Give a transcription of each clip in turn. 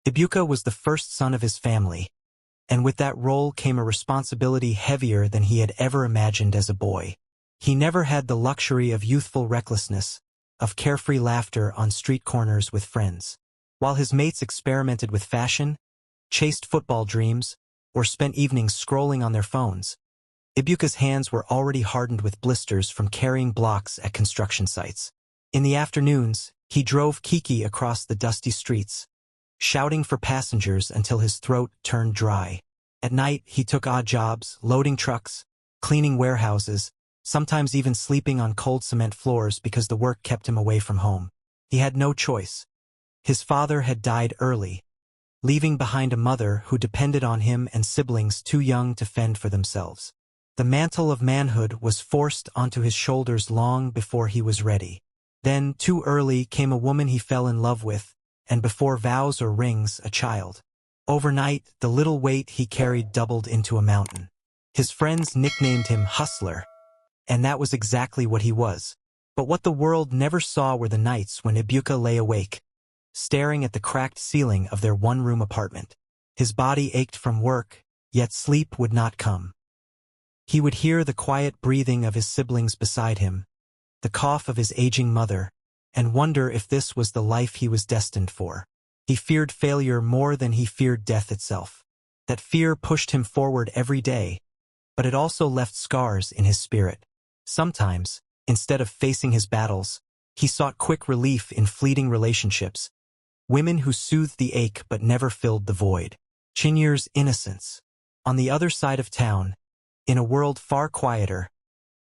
Ibuka was the first son of his family, and with that role came a responsibility heavier than he had ever imagined as a boy. He never had the luxury of youthful recklessness, of carefree laughter on street corners with friends. While his mates experimented with fashion, chased football dreams, or spent evenings scrolling on their phones, Ibuka's hands were already hardened with blisters from carrying blocks at construction sites. In the afternoons, he drove Kiki across the dusty streets, shouting for passengers until his throat turned dry. At night, he took odd jobs, loading trucks, cleaning warehouses, sometimes even sleeping on cold cement floors because the work kept him away from home. He had no choice. His father had died early, leaving behind a mother who depended on him and siblings too young to fend for themselves. The mantle of manhood was forced onto his shoulders long before he was ready. Then, too early, came a woman he fell in love with, and before vows or rings, a child. Overnight, the little weight he carried doubled into a mountain. His friends nicknamed him Hustler, and that was exactly what he was. But what the world never saw were the nights when Ibuka lay awake, staring at the cracked ceiling of their one-room apartment. His body ached from work, yet sleep would not come. He would hear the quiet breathing of his siblings beside him, the cough of his aging mother, and wonder if this was the life he was destined for. He feared failure more than he feared death itself. That fear pushed him forward every day, but it also left scars in his spirit. Sometimes, instead of facing his battles, he sought quick relief in fleeting relationships, women who soothed the ache but never filled the void. Chinyur's innocence. On the other side of town, in a world far quieter,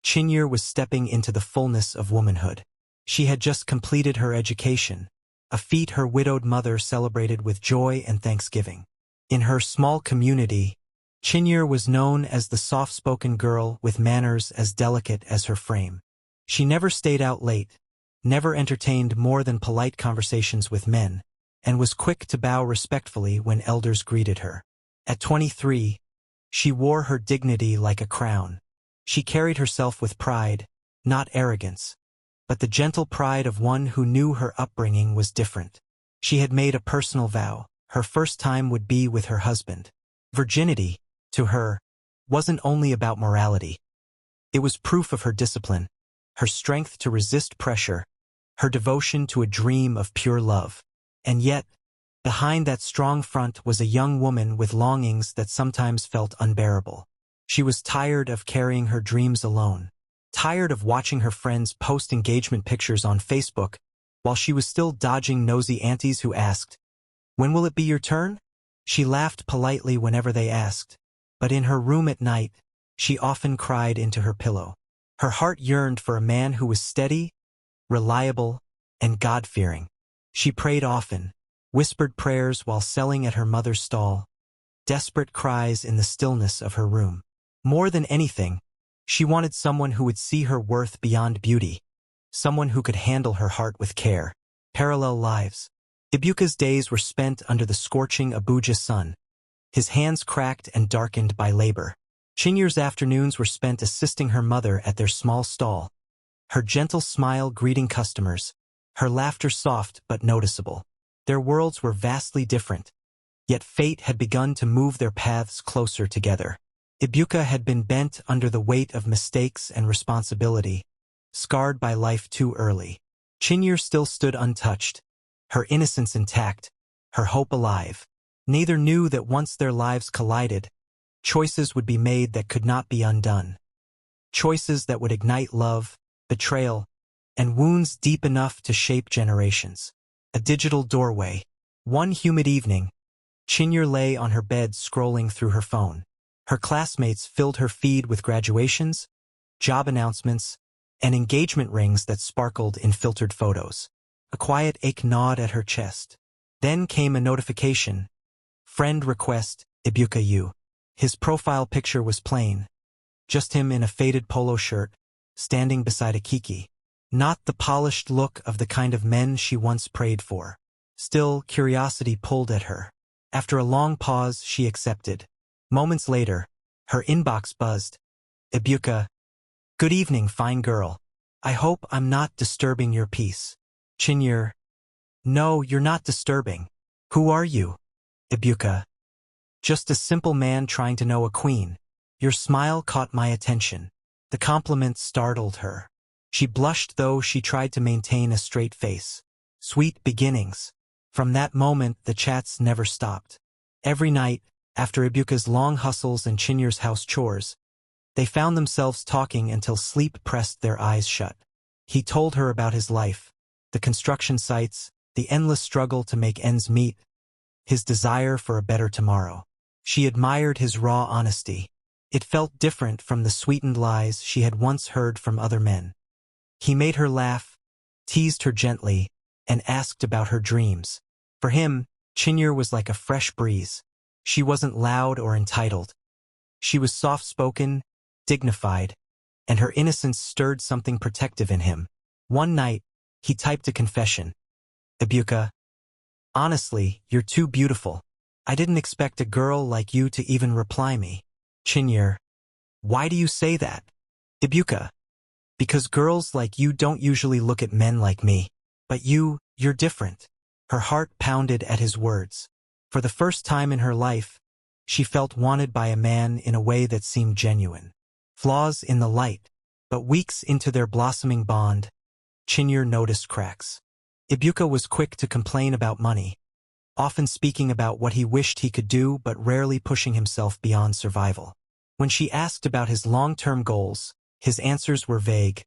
Chinyur was stepping into the fullness of womanhood. She had just completed her education, a feat her widowed mother celebrated with joy and thanksgiving. In her small community, Chinyur was known as the soft-spoken girl with manners as delicate as her frame. She never stayed out late, never entertained more than polite conversations with men, and was quick to bow respectfully when elders greeted her. At 23, she wore her dignity like a crown. She carried herself with pride, not arrogance, but the gentle pride of one who knew her upbringing was different. She had made a personal vow. Her first time would be with her husband. Virginity, to her, wasn't only about morality. It was proof of her discipline, her strength to resist pressure, her devotion to a dream of pure love. And yet, behind that strong front was a young woman with longings that sometimes felt unbearable. She was tired of carrying her dreams alone, tired of watching her friends post engagement pictures on Facebook while she was still dodging nosy aunties who asked, "When will it be your turn?" She laughed politely whenever they asked, but in her room at night, she often cried into her pillow. Her heart yearned for a man who was steady, reliable, and God-fearing. She prayed often, whispered prayers while selling at her mother's stall, desperate cries in the stillness of her room. More than anything, she wanted someone who would see her worth beyond beauty, someone who could handle her heart with care. Parallel lives. Ibuka's days were spent under the scorching Abuja sun, his hands cracked and darkened by labor. Chinyur's afternoons were spent assisting her mother at their small stall, her gentle smile greeting customers, her laughter soft but noticeable. Their worlds were vastly different, yet fate had begun to move their paths closer together. Ibuka had been bent under the weight of mistakes and responsibility, scarred by life too early. Chinyur still stood untouched, her innocence intact, her hope alive. Neither knew that once their lives collided, choices would be made that could not be undone. Choices that would ignite love, betrayal, and wounds deep enough to shape generations. A digital doorway. One humid evening, Chinyur lay on her bed scrolling through her phone. Her classmates filled her feed with graduations, job announcements, and engagement rings that sparkled in filtered photos. A quiet ache gnawed at her chest. Then came a notification. Friend request, Ibuka U. His profile picture was plain. Just him in a faded polo shirt, standing beside a Kiki. Not the polished look of the kind of men she once prayed for. Still, curiosity pulled at her. After a long pause, she accepted. Moments later, her inbox buzzed. Ibuka, good evening, fine girl. I hope I'm not disturbing your peace. Chinyur, no, you're not disturbing. Who are you? Ibuka. Just a simple man trying to know a queen. Your smile caught my attention. The compliment startled her. She blushed though she tried to maintain a straight face. Sweet beginnings. From that moment the chats never stopped. Every night, after Ibuka's long hustles and Chinyur's house chores, they found themselves talking until sleep pressed their eyes shut. He told her about his life, the construction sites, the endless struggle to make ends meet, his desire for a better tomorrow. She admired his raw honesty. It felt different from the sweetened lies she had once heard from other men. He made her laugh, teased her gently, and asked about her dreams. For him, Chinyur was like a fresh breeze. She wasn't loud or entitled. She was soft-spoken, dignified, and her innocence stirred something protective in him. One night, he typed a confession. Ibuka, honestly, you're too beautiful. I didn't expect a girl like you to even reply me. Chinyur, why do you say that? Ibuka, because girls like you don't usually look at men like me. But you're different. Her heart pounded at his words. For the first time in her life, she felt wanted by a man in a way that seemed genuine. Flaws in the light, but weeks into their blossoming bond, Chinyur noticed cracks. Ibuka was quick to complain about money, often speaking about what he wished he could do but rarely pushing himself beyond survival. When she asked about his long-term goals, his answers were vague.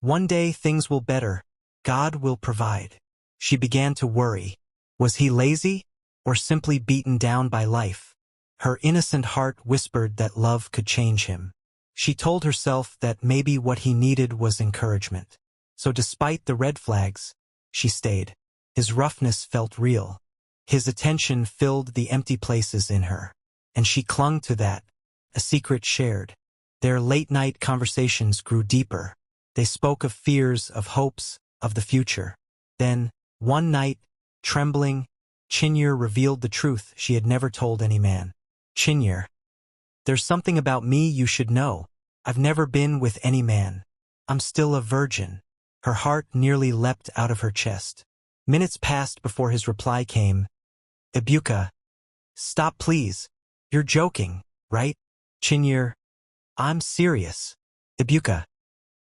One day things will better. God will provide. She began to worry. Was he lazy or simply beaten down by life? Her innocent heart whispered that love could change him. She told herself that maybe what he needed was encouragement. So despite the red flags, she stayed. His roughness felt real. His attention filled the empty places in her. And she clung to that, a secret shared. Their late-night conversations grew deeper. They spoke of fears, of hopes, of the future. Then, one night, trembling, Chinyur revealed the truth she had never told any man. Chinyur, there's something about me you should know. I've never been with any man. I'm still a virgin. Her heart nearly leapt out of her chest. Minutes passed before his reply came. Ibuka, stop please. You're joking, right? Chinyur, I'm serious. Ibuka,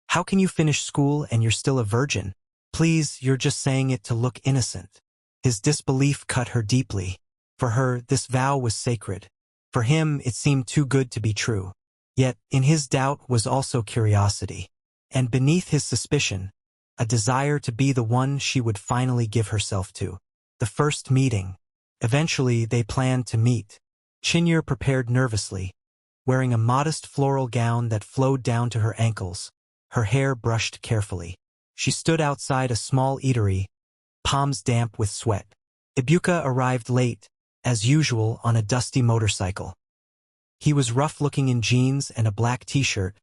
how can you finish school and you're still a virgin? Please, you're just saying it to look innocent. His disbelief cut her deeply. For her, this vow was sacred. For him, it seemed too good to be true. Yet, in his doubt was also curiosity. And beneath his suspicion, a desire to be the one she would finally give herself to. The first meeting. Eventually, they planned to meet. Chinyur prepared nervously, wearing a modest floral gown that flowed down to her ankles, her hair brushed carefully. She stood outside a small eatery, palms damp with sweat. Ibuka arrived late, as usual, on a dusty motorcycle. He was rough-looking in jeans and a black t-shirt,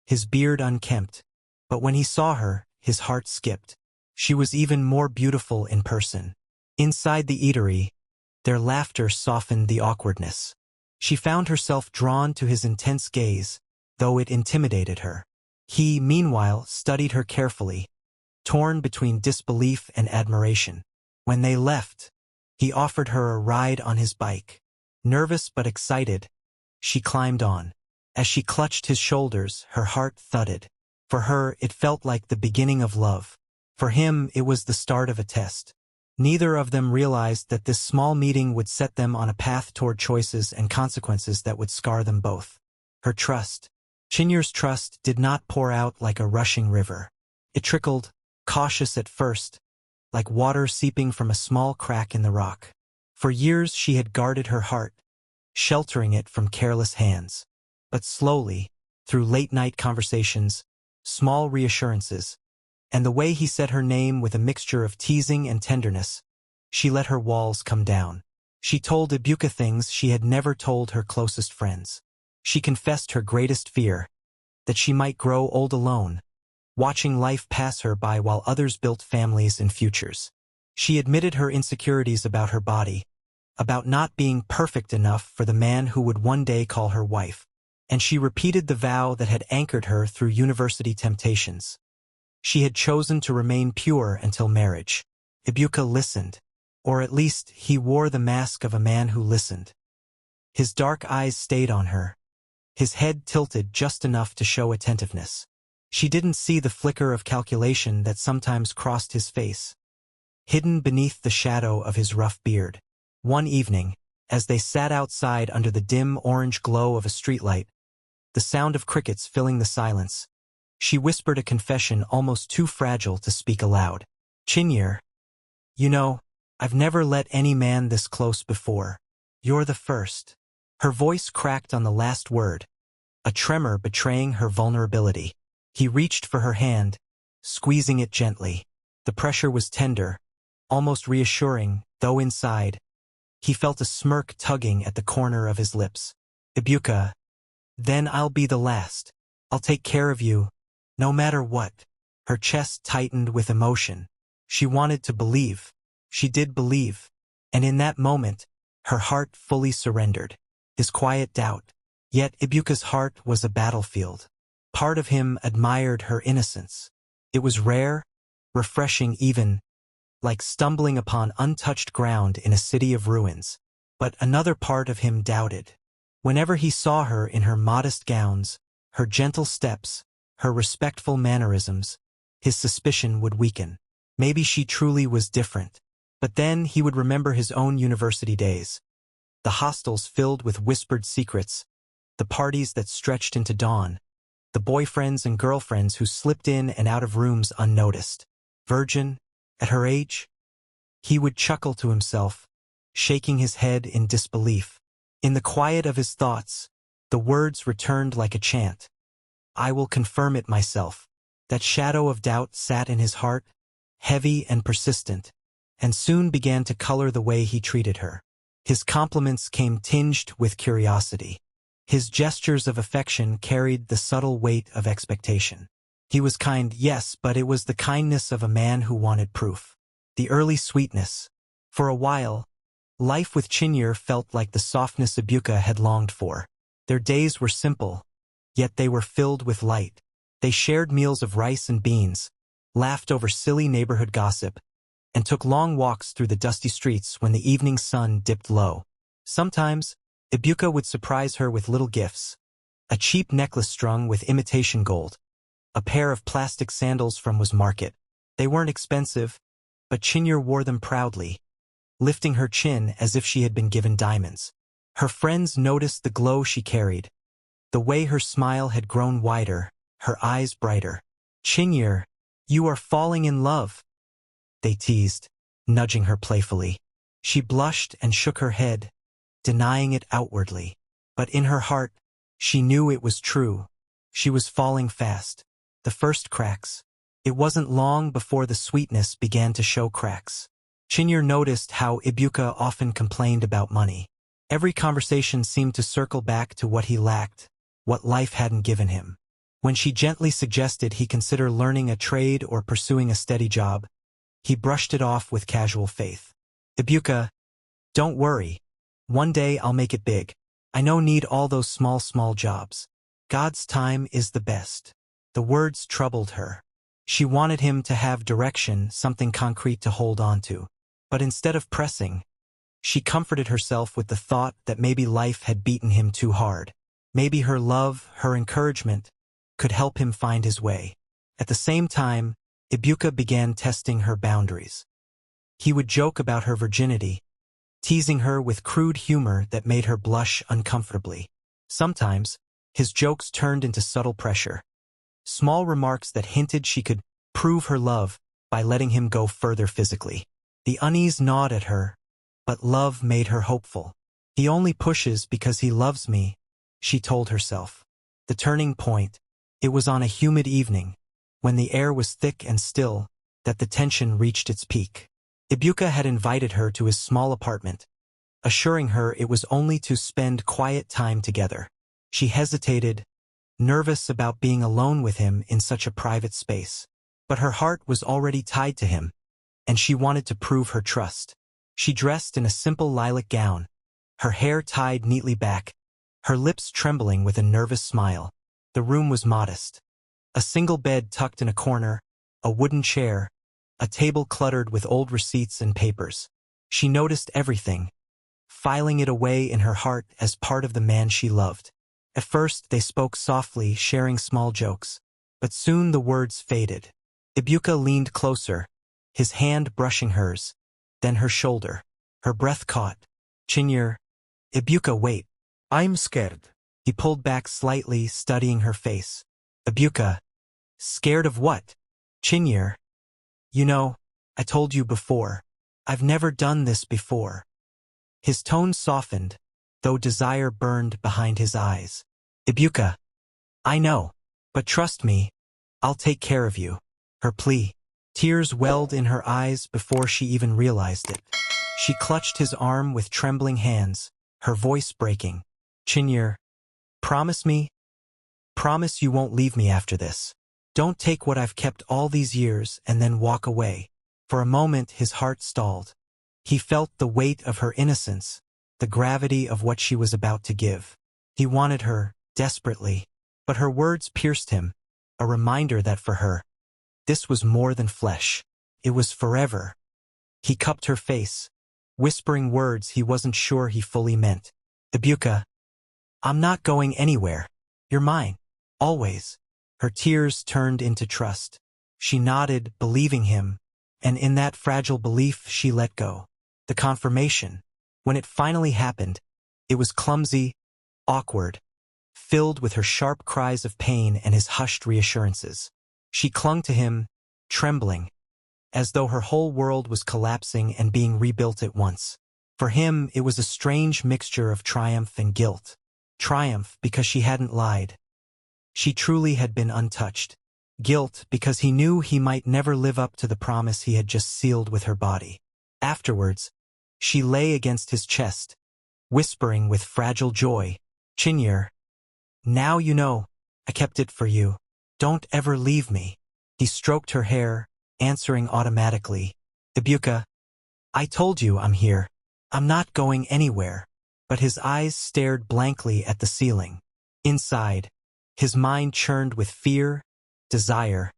his beard unkempt. But when he saw her, his heart skipped. She was even more beautiful in person. Inside the eatery, their laughter softened the awkwardness. She found herself drawn to his intense gaze, though it intimidated her. He, meanwhile, studied her carefully, torn between disbelief and admiration. When they left, he offered her a ride on his bike. Nervous but excited, she climbed on. As she clutched his shoulders, her heart thudded. For her, it felt like the beginning of love. For him, it was the start of a test. Neither of them realized that this small meeting would set them on a path toward choices and consequences that would scar them both. Her trust. Chinyur's trust did not pour out like a rushing river. It trickled, cautious at first, like water seeping from a small crack in the rock. For years she had guarded her heart, sheltering it from careless hands. But slowly, through late-night conversations, small reassurances, and the way he said her name with a mixture of teasing and tenderness, she let her walls come down. She told Ibuka things she had never told her closest friends. She confessed her greatest fear, that she might grow old alone, watching life pass her by while others built families and futures. She admitted her insecurities about her body, about not being perfect enough for the man who would one day call her wife. And she repeated the vow that had anchored her through university temptations. She had chosen to remain pure until marriage. Ibuka listened, Or at least he wore the mask of a man who listened. His dark eyes stayed on her, his head tilted just enough to show attentiveness. She didn't see the flicker of calculation that sometimes crossed his face, hidden beneath the shadow of his rough beard. One evening, as they sat outside under the dim orange glow of a streetlight, the sound of crickets filling the silence, she whispered a confession almost too fragile to speak aloud. Chinyer, you know, I've never let any man this close before. You're the first. Her voice cracked on the last word, a tremor betraying her vulnerability. He reached for her hand, squeezing it gently. The pressure was tender, almost reassuring, though inside, he felt a smirk tugging at the corner of his lips. Ibuka, then I'll be the last. I'll take care of you, no matter what. Her chest tightened with emotion. She wanted to believe. She did believe. And in that moment, her heart fully surrendered. His quiet doubt. Yet Ibuka's heart was a battlefield. Part of him admired her innocence. It was rare, refreshing even, like stumbling upon untouched ground in a city of ruins. But another part of him doubted. Whenever he saw her in her modest gowns, her gentle steps, her respectful mannerisms, his suspicion would weaken. Maybe she truly was different. But then he would remember his own university days. The hostels filled with whispered secrets, the parties that stretched into dawn, the boyfriends and girlfriends who slipped in and out of rooms unnoticed. Virgin, at her age? He would chuckle to himself, shaking his head in disbelief. In the quiet of his thoughts, the words returned like a chant. I will confirm it myself. That shadow of doubt sat in his heart, heavy and persistent, and soon began to color the way he treated her. His compliments came tinged with curiosity. His gestures of affection carried the subtle weight of expectation. He was kind, yes, but it was the kindness of a man who wanted proof. The early sweetness. For a while, life with Chinyer felt like the softness Ibuka had longed for. Their days were simple, yet they were filled with light. They shared meals of rice and beans, laughed over silly neighborhood gossip, and took long walks through the dusty streets when the evening sun dipped low. Sometimes, Ibuka would surprise her with little gifts. A cheap necklace strung with imitation gold. A pair of plastic sandals from his market. They weren't expensive, but Chinyer wore them proudly, lifting her chin as if she had been given diamonds. Her friends noticed the glow she carried, the way her smile had grown wider, her eyes brighter. Chinyer, you are falling in love, they teased, nudging her playfully. She blushed and shook her head, denying it outwardly. But in her heart, she knew it was true. She was falling fast. The first cracks. It wasn't long before the sweetness began to show cracks. Chinyer noticed how Ibuka often complained about money. Every conversation seemed to circle back to what he lacked, what life hadn't given him. When she gently suggested he consider learning a trade or pursuing a steady job, he brushed it off with casual faith. Ibuka, don't worry. One day I'll make it big. I no need all those small jobs. God's time is the best. The words troubled her. She wanted him to have direction, something concrete to hold on to. But instead of pressing, she comforted herself with the thought that maybe life had beaten him too hard. Maybe her love, her encouragement, could help him find his way. At the same time, Ibuka began testing her boundaries. He would joke about her virginity, teasing her with crude humor that made her blush uncomfortably. Sometimes, his jokes turned into subtle pressure. Small remarks that hinted she could prove her love by letting him go further physically. The unease gnawed at her, but love made her hopeful. He only pushes because he loves me, she told herself. The turning point. It was on a humid evening, when the air was thick and still, that the tension reached its peak. Ibuka had invited her to his small apartment, assuring her it was only to spend quiet time together. She hesitated, nervous about being alone with him in such a private space. But her heart was already tied to him, and she wanted to prove her trust. She dressed in a simple lilac gown, her hair tied neatly back, her lips trembling with a nervous smile. The room was modest. A single bed tucked in a corner, a wooden chair, a table cluttered with old receipts and papers. She noticed everything, filing it away in her heart as part of the man she loved. At first, they spoke softly, sharing small jokes. But soon the words faded. Ibuka leaned closer, his hand brushing hers, then her shoulder. Her breath caught. Chinyer. Ibuka, wait. I'm scared. He pulled back slightly, studying her face. Ibuka. Scared of what? Chinyer. You know, I told you before. I've never done this before. His tone softened, though desire burned behind his eyes. Ibuka. I know. But trust me, I'll take care of you. Her plea. Tears welled in her eyes before she even realized it. She clutched his arm with trembling hands, her voice breaking. Chinyer. Promise me? Promise you won't leave me after this. Don't take what I've kept all these years and then walk away. For a moment his heart stalled. He felt the weight of her innocence, the gravity of what she was about to give. He wanted her, desperately. But her words pierced him, a reminder that for her, this was more than flesh. It was forever. He cupped her face, whispering words he wasn't sure he fully meant. Ibuka. I'm not going anywhere. You're mine. Always. Her tears turned into trust. She nodded, believing him, and in that fragile belief she let go. The confirmation. When it finally happened, it was clumsy, awkward, filled with her sharp cries of pain and his hushed reassurances. She clung to him, trembling, as though her whole world was collapsing and being rebuilt at once. For him, it was a strange mixture of triumph and guilt. Triumph because she hadn't lied. She truly had been untouched. Guilt because he knew he might never live up to the promise he had just sealed with her body. Afterwards, she lay against his chest, whispering with fragile joy, Chinyer. Now you know, I kept it for you. Don't ever leave me. He stroked her hair, answering automatically. Ibuka. I told you I'm here. I'm not going anywhere. But his eyes stared blankly at the ceiling. Inside, his mind churned with fear, desire,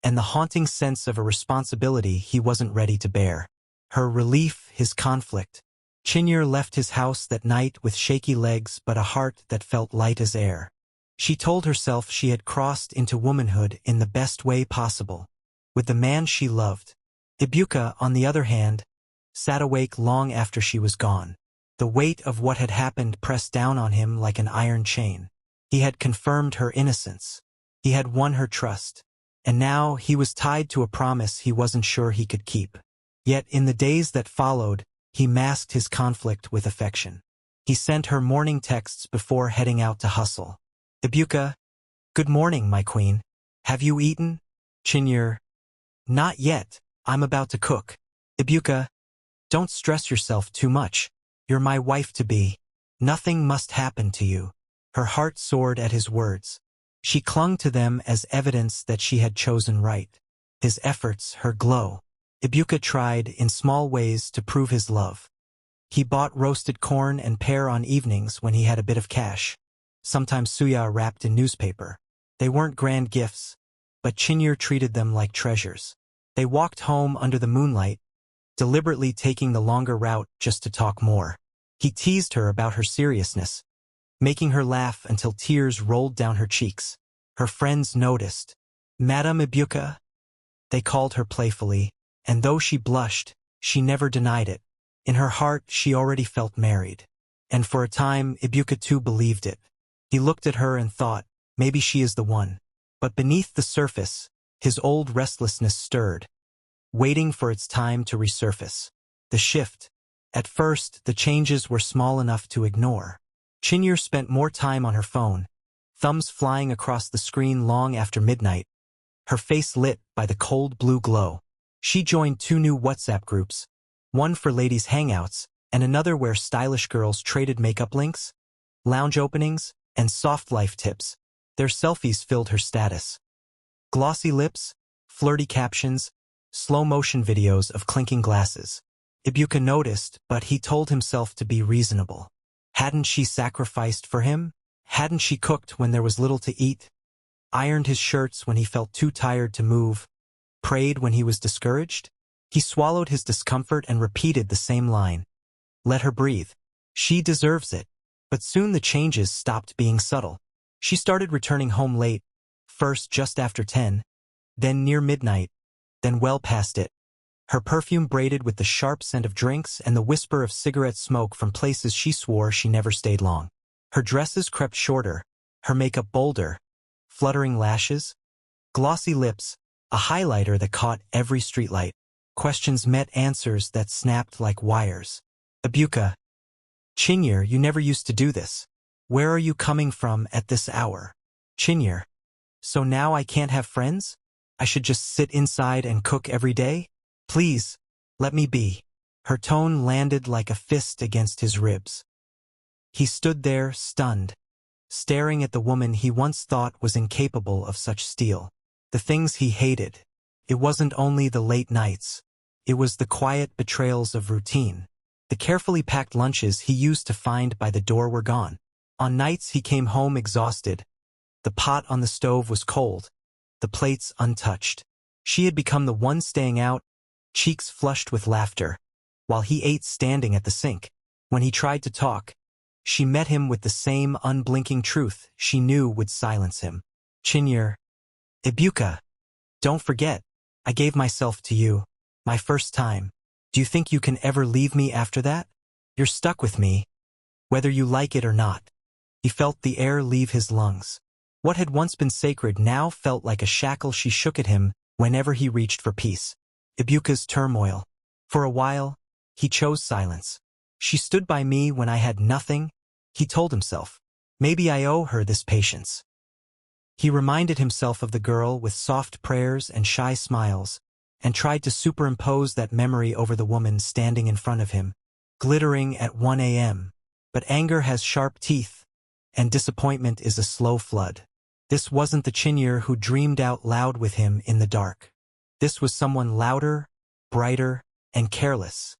and the haunting sense of a responsibility he wasn't ready to bear. Her relief, his conflict. Chinyer left his house that night with shaky legs but a heart that felt light as air. She told herself she had crossed into womanhood in the best way possible, with the man she loved. Ibuka, on the other hand, sat awake long after she was gone. The weight of what had happened pressed down on him like an iron chain. He had confirmed her innocence. He had won her trust. And now he was tied to a promise he wasn't sure he could keep. Yet in the days that followed, he masked his conflict with affection. He sent her morning texts before heading out to hustle. Ibuka. Good morning, my queen. Have you eaten? Chinyer. Not yet. I'm about to cook. Ibuka. Don't stress yourself too much. You're my wife-to-be. Nothing must happen to you. Her heart soared at his words. She clung to them as evidence that she had chosen right. His efforts, her glow. Ibuka tried, in small ways, to prove his love. He bought roasted corn and pear on evenings when he had a bit of cash. Sometimes suya wrapped in newspaper. They weren't grand gifts, but Chinyer treated them like treasures. They walked home under the moonlight, deliberately taking the longer route just to talk more. He teased her about her seriousness, making her laugh until tears rolled down her cheeks. Her friends noticed. Madame Ibuka, they called her playfully, and though she blushed, she never denied it. In her heart, she already felt married. And for a time, Ibuka too believed it. He looked at her and thought, maybe she is the one. But beneath the surface, his old restlessness stirred, waiting for its time to resurface. The shift. At first, the changes were small enough to ignore. Chinyer spent more time on her phone, thumbs flying across the screen long after midnight, her face lit by the cold blue glow. She joined 2 new WhatsApp groups, one for ladies' hangouts and another where stylish girls traded makeup links, lounge openings, and soft life tips. Their selfies filled her status. Glossy lips, flirty captions, slow-motion videos of clinking glasses. Ibuka noticed, but he told himself to be reasonable. Hadn't she sacrificed for him? Hadn't she cooked when there was little to eat? Ironed his shirts when he felt too tired to move? Prayed when he was discouraged? He swallowed his discomfort and repeated the same line. Let her breathe. She deserves it. But soon the changes stopped being subtle. She started returning home late, first just after 10, then near midnight, then well past it. Her perfume braided with the sharp scent of drinks and the whisper of cigarette smoke from places she swore she never stayed long. Her dresses crept shorter, her makeup bolder, fluttering lashes, glossy lips, a highlighter that caught every streetlight. Questions met answers that snapped like wires. Ibuka. Chinyere, you never used to do this. Where are you coming from at this hour? Chinyere. So now I can't have friends? I should just sit inside and cook every day? Please, let me be. Her tone landed like a fist against his ribs. He stood there, stunned, staring at the woman he once thought was incapable of such steel. The things he hated. It wasn't only the late nights. It was the quiet betrayals of routine. The carefully packed lunches he used to find by the door were gone. On nights he came home exhausted. The pot on the stove was cold, the plates untouched. She had become the one staying out, cheeks flushed with laughter, while he ate standing at the sink. When he tried to talk, she met him with the same unblinking truth she knew would silence him. Chinyere. Ibuka. Don't forget, I gave myself to you. My first time. Do you think you can ever leave me after that? You're stuck with me, whether you like it or not. He felt the air leave his lungs. What had once been sacred now felt like a shackle she shook at him whenever he reached for peace. Ibuka's turmoil. For a while, he chose silence. She stood by me when I had nothing, he told himself. Maybe I owe her this patience. He reminded himself of the girl with soft prayers and shy smiles, and tried to superimpose that memory over the woman standing in front of him, glittering at 1 a.m. But anger has sharp teeth, and disappointment is a slow flood. This wasn't the Chinyere who dreamed out loud with him in the dark. This was someone louder, brighter, and careless.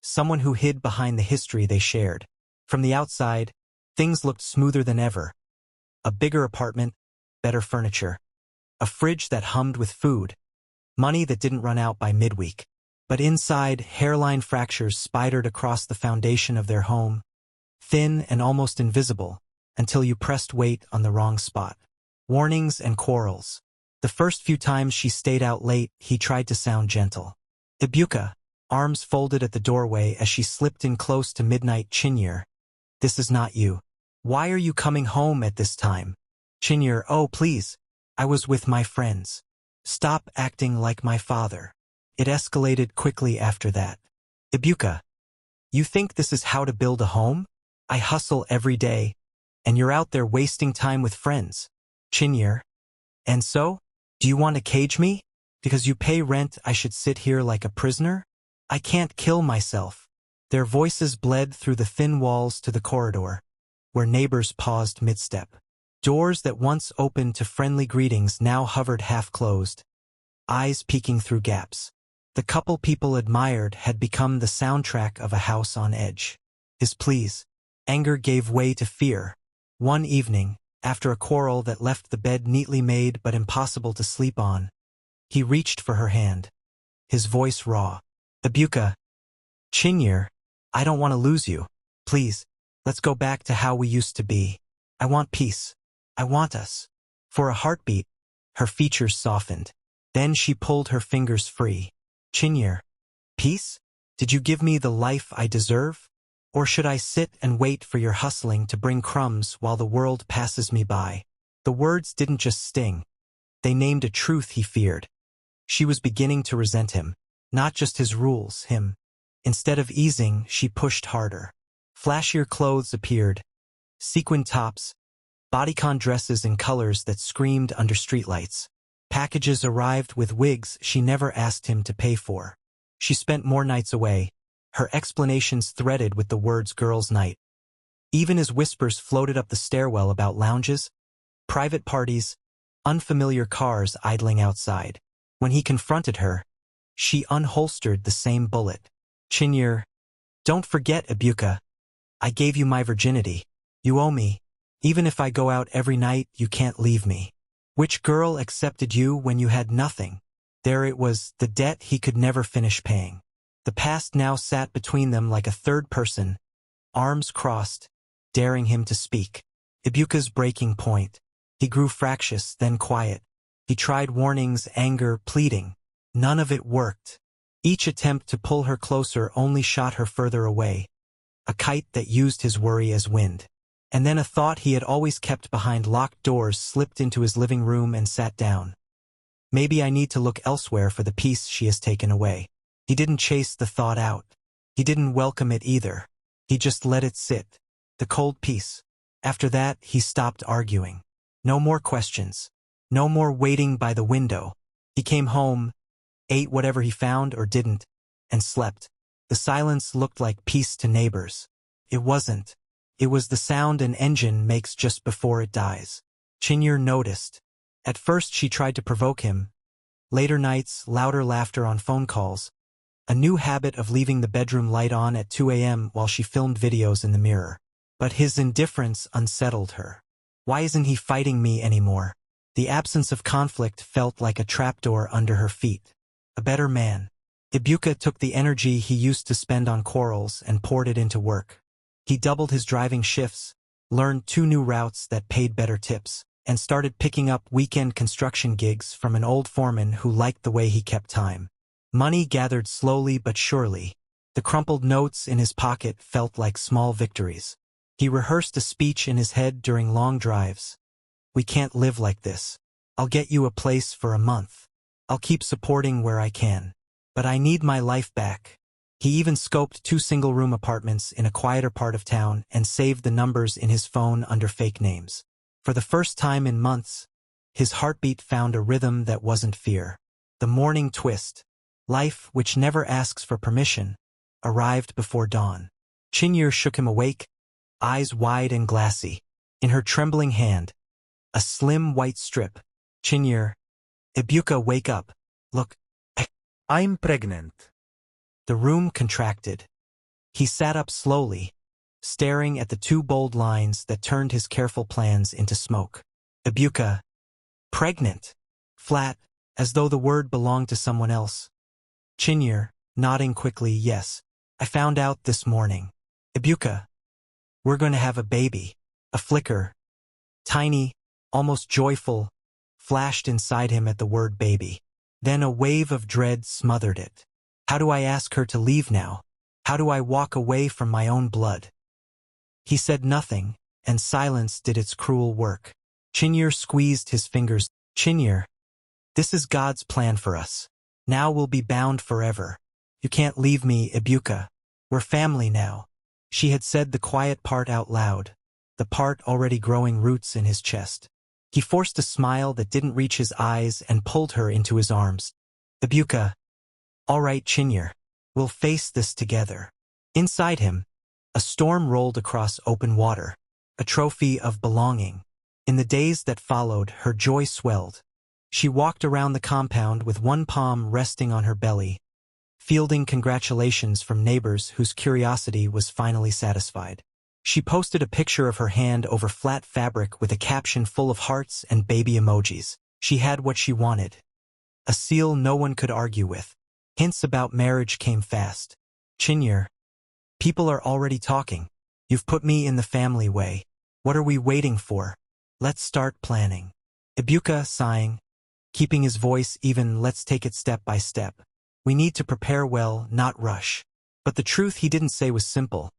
Someone who hid behind the history they shared. From the outside, things looked smoother than ever. A bigger apartment, better furniture, a fridge that hummed with food, money that didn't run out by midweek. But inside, hairline fractures spidered across the foundation of their home, thin and almost invisible, until you pressed weight on the wrong spot. Warnings and quarrels. The first few times she stayed out late, he tried to sound gentle. Ibuka, arms folded at the doorway as she slipped in close to midnight. Chinyere. This is not you. Why are you coming home at this time? Chinyere. Oh, please. I was with my friends. Stop acting like my father. It escalated quickly after that. Ibuka. You think this is how to build a home? I hustle every day, and you're out there wasting time with friends. Chinyere. And so? Do you want to cage me? Because you pay rent, I should sit here like a prisoner? I can't kill myself. Their voices bled through the thin walls to the corridor, where neighbors paused mid-step. Doors that once opened to friendly greetings now hovered half-closed, eyes peeking through gaps. The couple people admired had become the soundtrack of a house on edge. His pleas. Anger gave way to fear. One evening, after a quarrel that left the bed neatly made but impossible to sleep on, he reached for her hand, his voice raw. Ibuka. Chinyere, I don't want to lose you. Please, let's go back to how we used to be. I want peace. I want us. For a heartbeat, her features softened. Then she pulled her fingers free. Chinyere. Peace? Did you give me the life I deserve? Or should I sit and wait for your hustling to bring crumbs while the world passes me by? The words didn't just sting. They named a truth he feared. She was beginning to resent him. Not just his rules, him. Instead of easing, she pushed harder. Flashier clothes appeared. Sequin tops, bodycon dresses in colors that screamed under streetlights. Packages arrived with wigs she never asked him to pay for. She spent more nights away, her explanations threaded with the words girls' night. Even as whispers floated up the stairwell about lounges, private parties, unfamiliar cars idling outside. When he confronted her, she unholstered the same bullet. Chinyere. Don't forget, Ibuka. I gave you my virginity. You owe me. Even if I go out every night, you can't leave me. Which girl accepted you when you had nothing? There it was, the debt he could never finish paying. The past now sat between them like a third person, arms crossed, daring him to speak. Ibuka's breaking point. He grew fractious, then quiet. He tried warnings, anger, pleading. None of it worked. Each attempt to pull her closer only shot her further away. A kite that used his worry as wind. And then a thought he had always kept behind locked doors slipped into his living room and sat down. Maybe I need to look elsewhere for the peace she has taken away. He didn't chase the thought out. He didn't welcome it either. He just let it sit. The cold peace. After that, he stopped arguing. No more questions. No more waiting by the window. He came home, ate whatever he found or didn't, and slept. The silence looked like peace to neighbors. It wasn't. It was the sound an engine makes just before it dies. Chinyer noticed. At first she tried to provoke him. Later nights, louder laughter on phone calls. A new habit of leaving the bedroom light on at 2 a.m. while she filmed videos in the mirror. But his indifference unsettled her. Why isn't he fighting me anymore? The absence of conflict felt like a trapdoor under her feet. A better man. Ibuka took the energy he used to spend on quarrels and poured it into work. He doubled his driving shifts, learned 2 new routes that paid better tips, and started picking up weekend construction gigs from an old foreman who liked the way he kept time. Money gathered slowly but surely. The crumpled notes in his pocket felt like small victories. He rehearsed a speech in his head during long drives. We can't live like this. I'll get you a place for a month. I'll keep supporting where I can. But I need my life back. He even scoped 2 single-room apartments in a quieter part of town and saved the numbers in his phone under fake names. For the first time in months, his heartbeat found a rhythm that wasn't fear. The morning twist. Life, which never asks for permission, arrived before dawn. Chinyer shook him awake, eyes wide and glassy. In her trembling hand, a slim white strip. Chinyer. Ibuka, wake up. Look. I'm pregnant. The room contracted. He sat up slowly, staring at the 2 bold lines that turned his careful plans into smoke. Ibuka. Pregnant. Flat, as though the word belonged to someone else. Chinyer, nodding quickly, yes. I found out this morning. Ibuka. We're going to have a baby. A flicker. Tiny, almost joyful, flashed inside him at the word baby. Then a wave of dread smothered it. How do I ask her to leave now? How do I walk away from my own blood? He said nothing, and silence did its cruel work. Chinyer squeezed his fingers. Chinyer, this is God's plan for us. Now we'll be bound forever. You can't leave me, Ibuka. We're family now. She had said the quiet part out loud, the part already growing roots in his chest. He forced a smile that didn't reach his eyes and pulled her into his arms. Ibuka. All right, Chinyer. We'll face this together. Inside him, a storm rolled across open water, a trophy of belonging. In the days that followed, her joy swelled. She walked around the compound with one palm resting on her belly, fielding congratulations from neighbors whose curiosity was finally satisfied. She posted a picture of her hand over flat fabric with a caption full of hearts and baby emojis. She had what she wanted. A seal no one could argue with. Hints about marriage came fast. Chinyer. People are already talking. You've put me in the family way. What are we waiting for? Let's start planning. Ibuka, sighing, keeping his voice even, let's take it step by step. We need to prepare well, not rush. But the truth he didn't say was simple.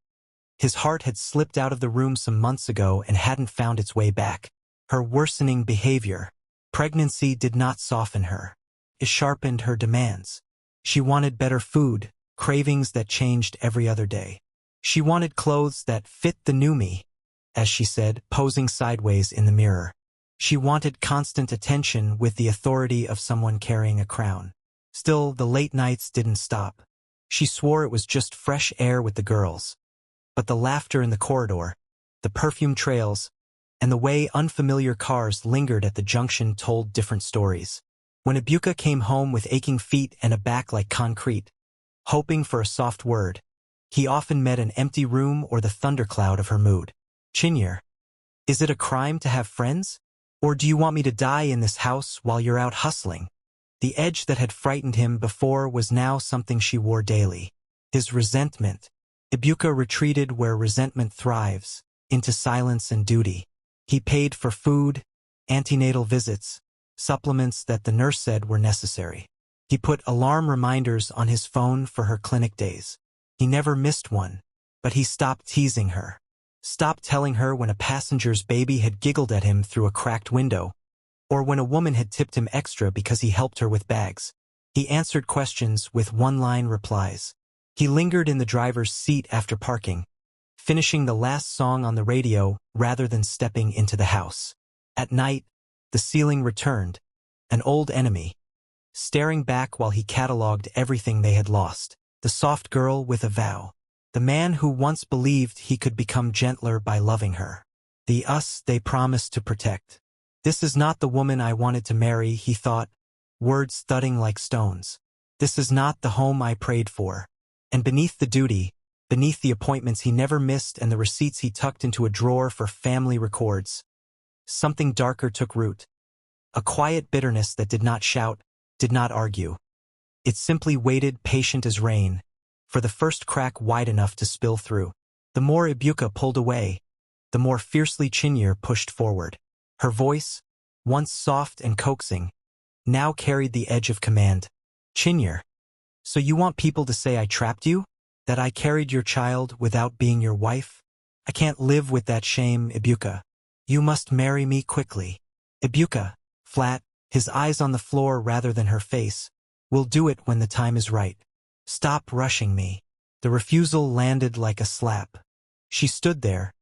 His heart had slipped out of the room some months ago and hadn't found its way back. Her worsening behavior. Pregnancy did not soften her. It sharpened her demands. She wanted better food, cravings that changed every other day. She wanted clothes that fit the new me, as she said, posing sideways in the mirror. She wanted constant attention with the authority of someone carrying a crown. Still, the late nights didn't stop. She swore it was just fresh air with the girls. But the laughter in the corridor, the perfume trails, and the way unfamiliar cars lingered at the junction told different stories. When Ibuka came home with aching feet and a back like concrete, hoping for a soft word, he often met an empty room or the thundercloud of her mood. Chinyer. Is it a crime to have friends? Or do you want me to die in this house while you're out hustling? The edge that had frightened him before was now something she wore daily. His resentment. Ibuka retreated where resentment thrives, into silence and duty. He paid for food, antenatal visits, supplements that the nurse said were necessary. He put alarm reminders on his phone for her clinic days. He never missed one, but he stopped teasing her. Stopped telling her when a passenger's baby had giggled at him through a cracked window, or when a woman had tipped him extra because he helped her with bags. He answered questions with one-line replies. He lingered in the driver's seat after parking, finishing the last song on the radio rather than stepping into the house. At night, the ceiling returned, an old enemy, staring back while he catalogued everything they had lost. The soft girl with a vow. The man who once believed he could become gentler by loving her. The us they promised to protect. This is not the woman I wanted to marry, he thought, words thudding like stones. This is not the home I prayed for. And beneath the duty, beneath the appointments he never missed and the receipts he tucked into a drawer for family records, something darker took root. A quiet bitterness that did not shout, did not argue. It simply waited, patient as rain, for the first crack wide enough to spill through. The more Ibuka pulled away, the more fiercely Chinyere pushed forward. Her voice, once soft and coaxing, now carried the edge of command. Chinyere, so you want people to say I trapped you? That I carried your child without being your wife? I can't live with that shame, Ibuka. You must marry me quickly. Ibuka, flat, his eyes on the floor rather than her face. We'll do it when the time is right. Stop rushing me. The refusal landed like a slap. She stood there,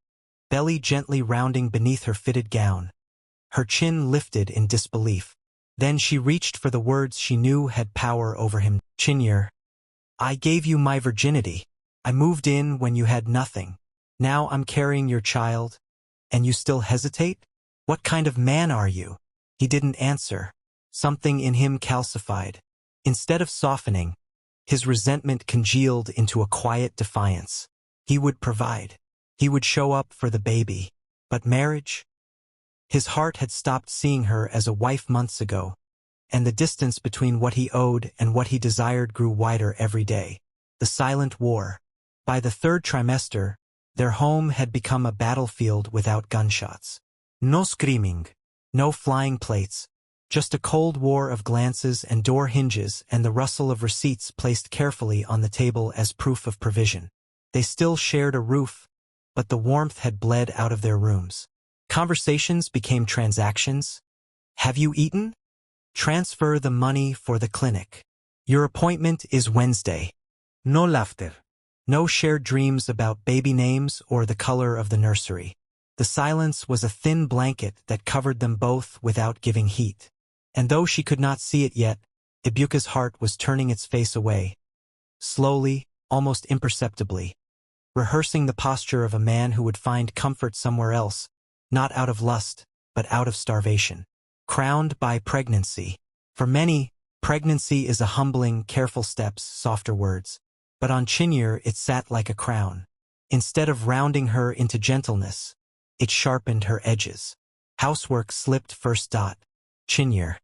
belly gently rounding beneath her fitted gown. Her chin lifted in disbelief. Then she reached for the words she knew had power over him. Chinyere, I gave you my virginity. I moved in when you had nothing. Now I'm carrying your child, and you still hesitate? What kind of man are you? He didn't answer. Something in him calcified. Instead of softening, his resentment congealed into a quiet defiance. He would provide. He would show up for the baby. But marriage? His heart had stopped seeing her as a wife months ago, and the distance between what he owed and what he desired grew wider every day. The silent war. By the third trimester, their home had become a battlefield without gunshots. No screaming, no flying plates, just a cold war of glances and door hinges and the rustle of receipts placed carefully on the table as proof of provision. They still shared a roof, but the warmth had bled out of their rooms. Conversations became transactions. Have you eaten? Transfer the money for the clinic. Your appointment is Wednesday. No laughter. No shared dreams about baby names or the color of the nursery. The silence was a thin blanket that covered them both without giving heat. And though she could not see it yet, Ibuka's heart was turning its face away. Slowly, almost imperceptibly. Rehearsing the posture of a man who would find comfort somewhere else, not out of lust, but out of starvation. Crowned by pregnancy. For many, pregnancy is a humbling, careful steps, softer words. But on Chinyere it sat like a crown. Instead of rounding her into gentleness, it sharpened her edges. Housework slipped first. Chinyere.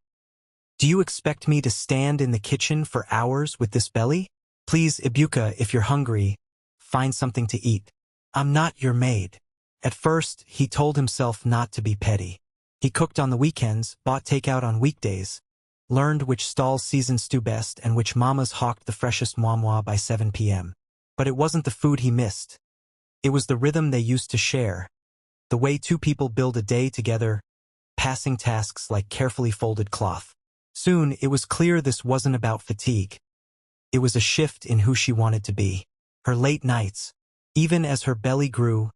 Do you expect me to stand in the kitchen for hours with this belly? Please, Ibuka, if you're hungry, find something to eat. I'm not your maid. At first, he told himself not to be petty. He cooked on the weekends, bought takeout on weekdays, learned which stalls seasoned stew best and which mamas hawked the freshest moi by 7 p.m. But it wasn't the food he missed. It was the rhythm they used to share, the way two people build a day together, passing tasks like carefully folded cloth. Soon, it was clear this wasn't about fatigue. It was a shift in who she wanted to be. Her late nights, even as her belly grew,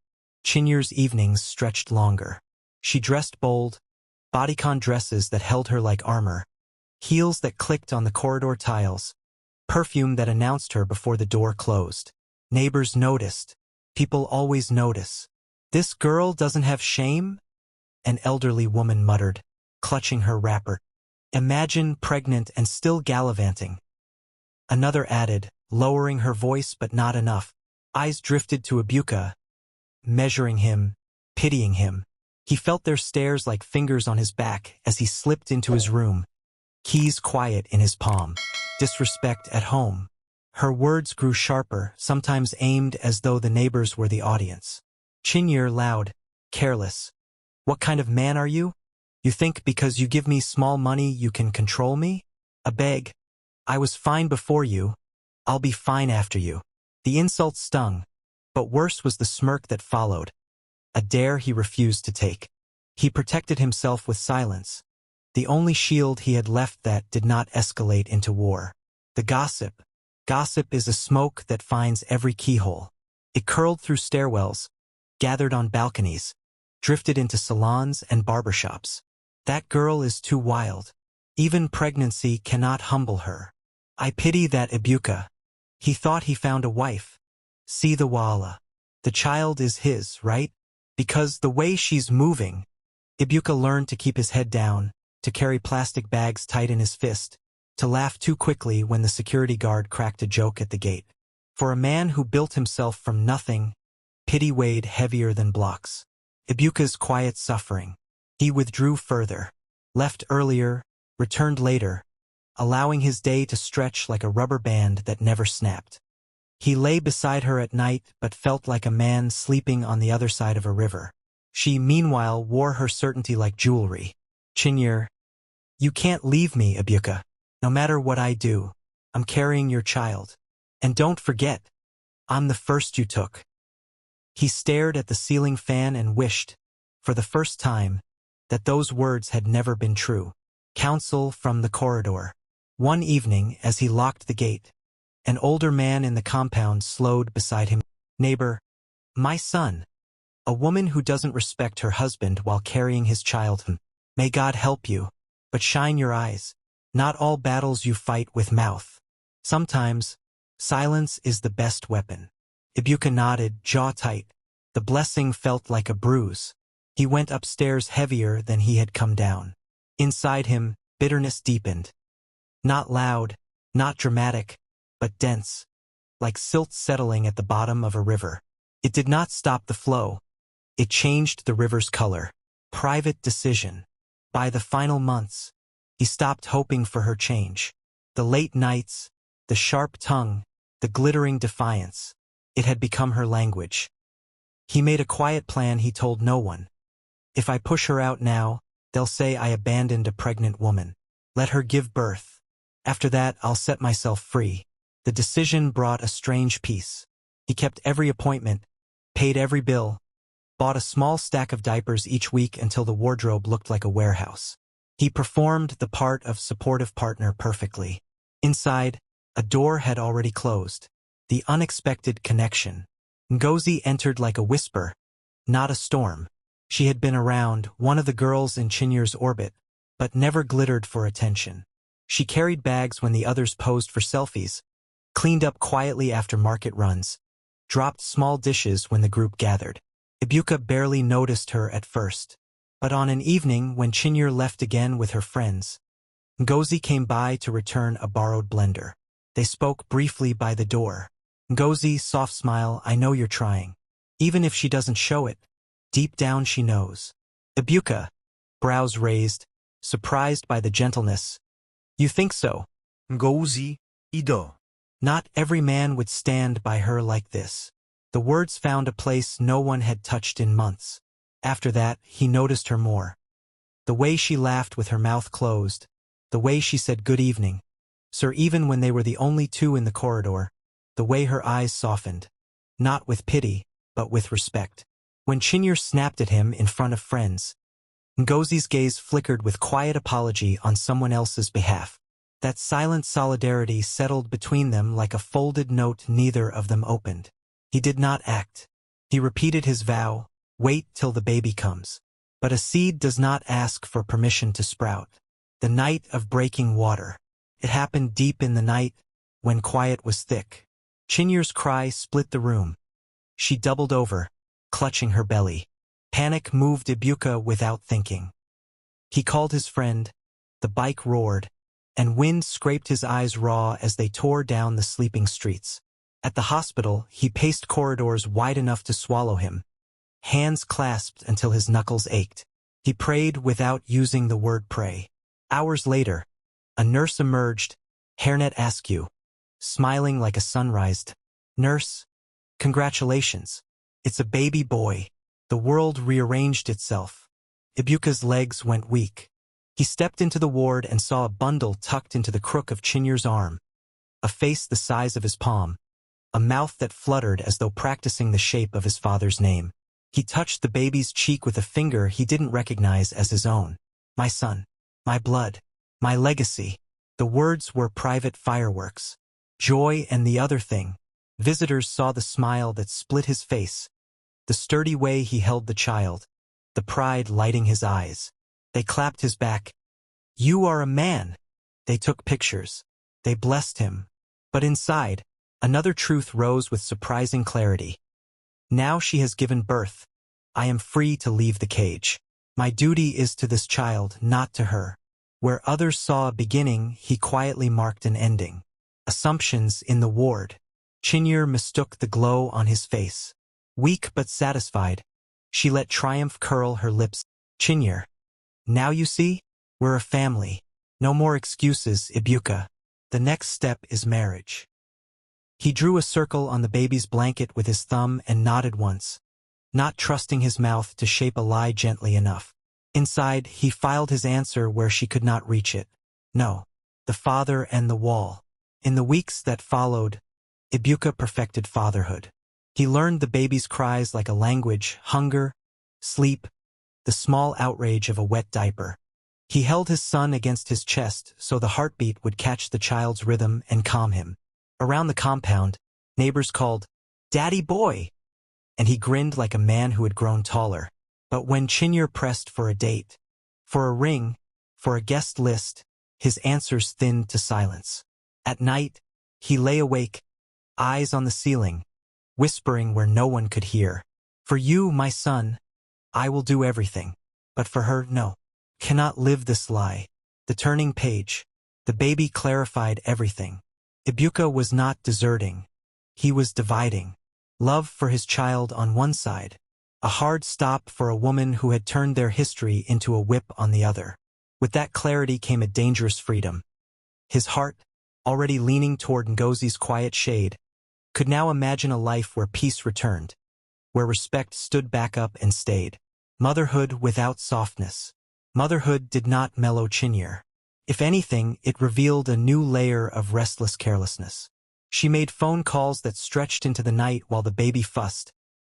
Chinyere's evenings stretched longer. She dressed bold, bodycon dresses that held her like armor, heels that clicked on the corridor tiles, perfume that announced her before the door closed. Neighbors noticed. People always notice. This girl doesn't have shame? An elderly woman muttered, clutching her wrapper. Imagine pregnant and still gallivanting. Another added, lowering her voice but not enough. Eyes drifted to Ibuka, measuring him, pitying him. He felt their stares like fingers on his back as he slipped into his room, keys quiet in his palm, disrespect at home. Her words grew sharper, sometimes aimed as though the neighbors were the audience. Chinyer loud, careless. What kind of man are you? You think because you give me small money you can control me? A beg. I was fine before you. I'll be fine after you. The insult stung, but worse was the smirk that followed. A dare he refused to take. He protected himself with silence, the only shield he had left that did not escalate into war. The gossip. Gossip is a smoke that finds every keyhole. It curled through stairwells, gathered on balconies, drifted into salons and barbershops. That girl is too wild. Even pregnancy cannot humble her. I pity that Ibuka. He thought he found a wife. See the walla. The child is his, right? Because the way she's moving. Ibuka learned to keep his head down, to carry plastic bags tight in his fist, to laugh too quickly when the security guard cracked a joke at the gate. For a man who built himself from nothing, pity weighed heavier than blocks. Ibuka's quiet suffering. He withdrew further, left earlier, returned later, allowing his day to stretch like a rubber band that never snapped. He lay beside her at night but felt like a man sleeping on the other side of a river. She, meanwhile, wore her certainty like jewelry. Chinyer, you can't leave me, Ibuka. No matter what I do, I'm carrying your child. And don't forget, I'm the first you took. He stared at the ceiling fan and wished, for the first time, that those words had never been true. Counsel from the corridor. One evening, as he locked the gate, an older man in the compound slowed beside him. Neighbor, my son. A woman who doesn't respect her husband while carrying his child. May God help you, but shine your eyes. Not all battles you fight with mouth. Sometimes, silence is the best weapon. Ibuka nodded, jaw tight. The blessing felt like a bruise. He went upstairs heavier than he had come down. Inside him, bitterness deepened. Not loud, not dramatic, but dense, like silt settling at the bottom of a river. It did not stop the flow. It changed the river's color. Private decision. By the final months, he stopped hoping for her change. The late nights, the sharp tongue, the glittering defiance. It had become her language. He made a quiet plan he told no one. If I push her out now, they'll say I abandoned a pregnant woman. Let her give birth. After that, I'll set myself free. The decision brought a strange peace. He kept every appointment, paid every bill, bought a small stack of diapers each week until the wardrobe looked like a warehouse. He performed the part of supportive partner perfectly. Inside, a door had already closed. The unexpected connection. Ngozi entered like a whisper, not a storm. She had been around, one of the girls in Chinyer's orbit, but never glittered for attention. She carried bags when the others posed for selfies, cleaned up quietly after market runs, dropped small dishes when the group gathered. Ibuka barely noticed her at first, but on an evening when Chinyer left again with her friends, Ngozi came by to return a borrowed blender. They spoke briefly by the door. Ngozi, soft smile, I know you're trying. Even if she doesn't show it, deep down she knows. Ibuka, brows raised, surprised by the gentleness. You think so? Ngozi, Ido. Not every man would stand by her like this. The words found a place no one had touched in months. After that, he noticed her more. The way she laughed with her mouth closed, the way she said good evening. Sir, even when they were the only two in the corridor, the way her eyes softened. Not with pity, but with respect. When Chinyer snapped at him in front of friends, Ngozi's gaze flickered with quiet apology on someone else's behalf. That silent solidarity settled between them like a folded note neither of them opened. He did not act. He repeated his vow, wait till the baby comes. But a seed does not ask for permission to sprout. The night of breaking water. It happened deep in the night, when quiet was thick. Chinyer's cry split the room. She doubled over, clutching her belly. Panic moved Ibuka without thinking. He called his friend, the bike roared, and wind scraped his eyes raw as they tore down the sleeping streets. At the hospital, he paced corridors wide enough to swallow him, hands clasped until his knuckles ached. He prayed without using the word pray. Hours later, A nurse emerged, hairnet askew, smiling like a sunrise. Nurse, congratulations. It's a baby boy. The world rearranged itself. Ibuka's legs went weak. He stepped into the ward and saw a bundle tucked into the crook of Chinyer's arm, a face the size of his palm, a mouth that fluttered as though practicing the shape of his father's name. He touched the baby's cheek with a finger he didn't recognize as his own. My son, my blood, my legacy. The words were private fireworks. Joy and the other thing. Visitors saw the smile that split his face, the sturdy way he held the child, the pride lighting his eyes. They clapped his back. You are a man. They took pictures. They blessed him. But inside, another truth rose with surprising clarity. Now she has given birth. I am free to leave the cage. My duty is to this child, not to her. Where others saw a beginning, he quietly marked an ending. Assumptions in the ward. Chinyer mistook the glow on his face. Weak but satisfied, she let triumph curl her lips. Chinyer. Now you see? We're a family. No more excuses, Ibuka. The next step is marriage. He drew a circle on the baby's blanket with his thumb and nodded once, not trusting his mouth to shape a lie gently enough. Inside, he filed his answer where she could not reach it. No. The father and the wall. In the weeks that followed, Ibuka perfected fatherhood. He learned the baby's cries like a language, hunger, sleep, the small outrage of a wet diaper. He held his son against his chest so the heartbeat would catch the child's rhythm and calm him. Around the compound, neighbors called, "Daddy boy!" And he grinned like a man who had grown taller. But when Chinyer pressed for a date, for a ring, for a guest list, his answers thinned to silence. At night, he lay awake, eyes on the ceiling, whispering where no one could hear. For you, my son, I will do everything. But for her, no. Cannot live this lie. The turning page. The baby clarified everything. Ibuka was not deserting. He was dividing. Love for his child on one side. A hard stop for a woman who had turned their history into a whip on the other. With that clarity came a dangerous freedom. His heart, already leaning toward Ngozi's quiet shade, could now imagine a life where peace returned, where respect stood back up and stayed. Motherhood without softness. Motherhood did not mellow Chinyer. If anything, it revealed a new layer of restless carelessness. She made phone calls that stretched into the night while the baby fussed,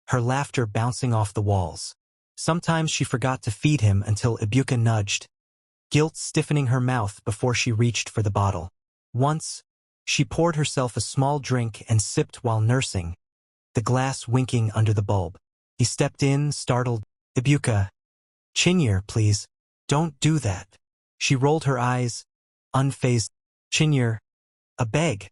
her laughter bouncing off the walls. Sometimes she forgot to feed him until Ibuka nudged, guilt stiffening her mouth before she reached for the bottle. Once, she poured herself a small drink and sipped while nursing, the glass winking under the bulb. He stepped in, startled. Ibuka. Chinyer, please. Don't do that. She rolled her eyes, unfazed. Chinyer. A beg.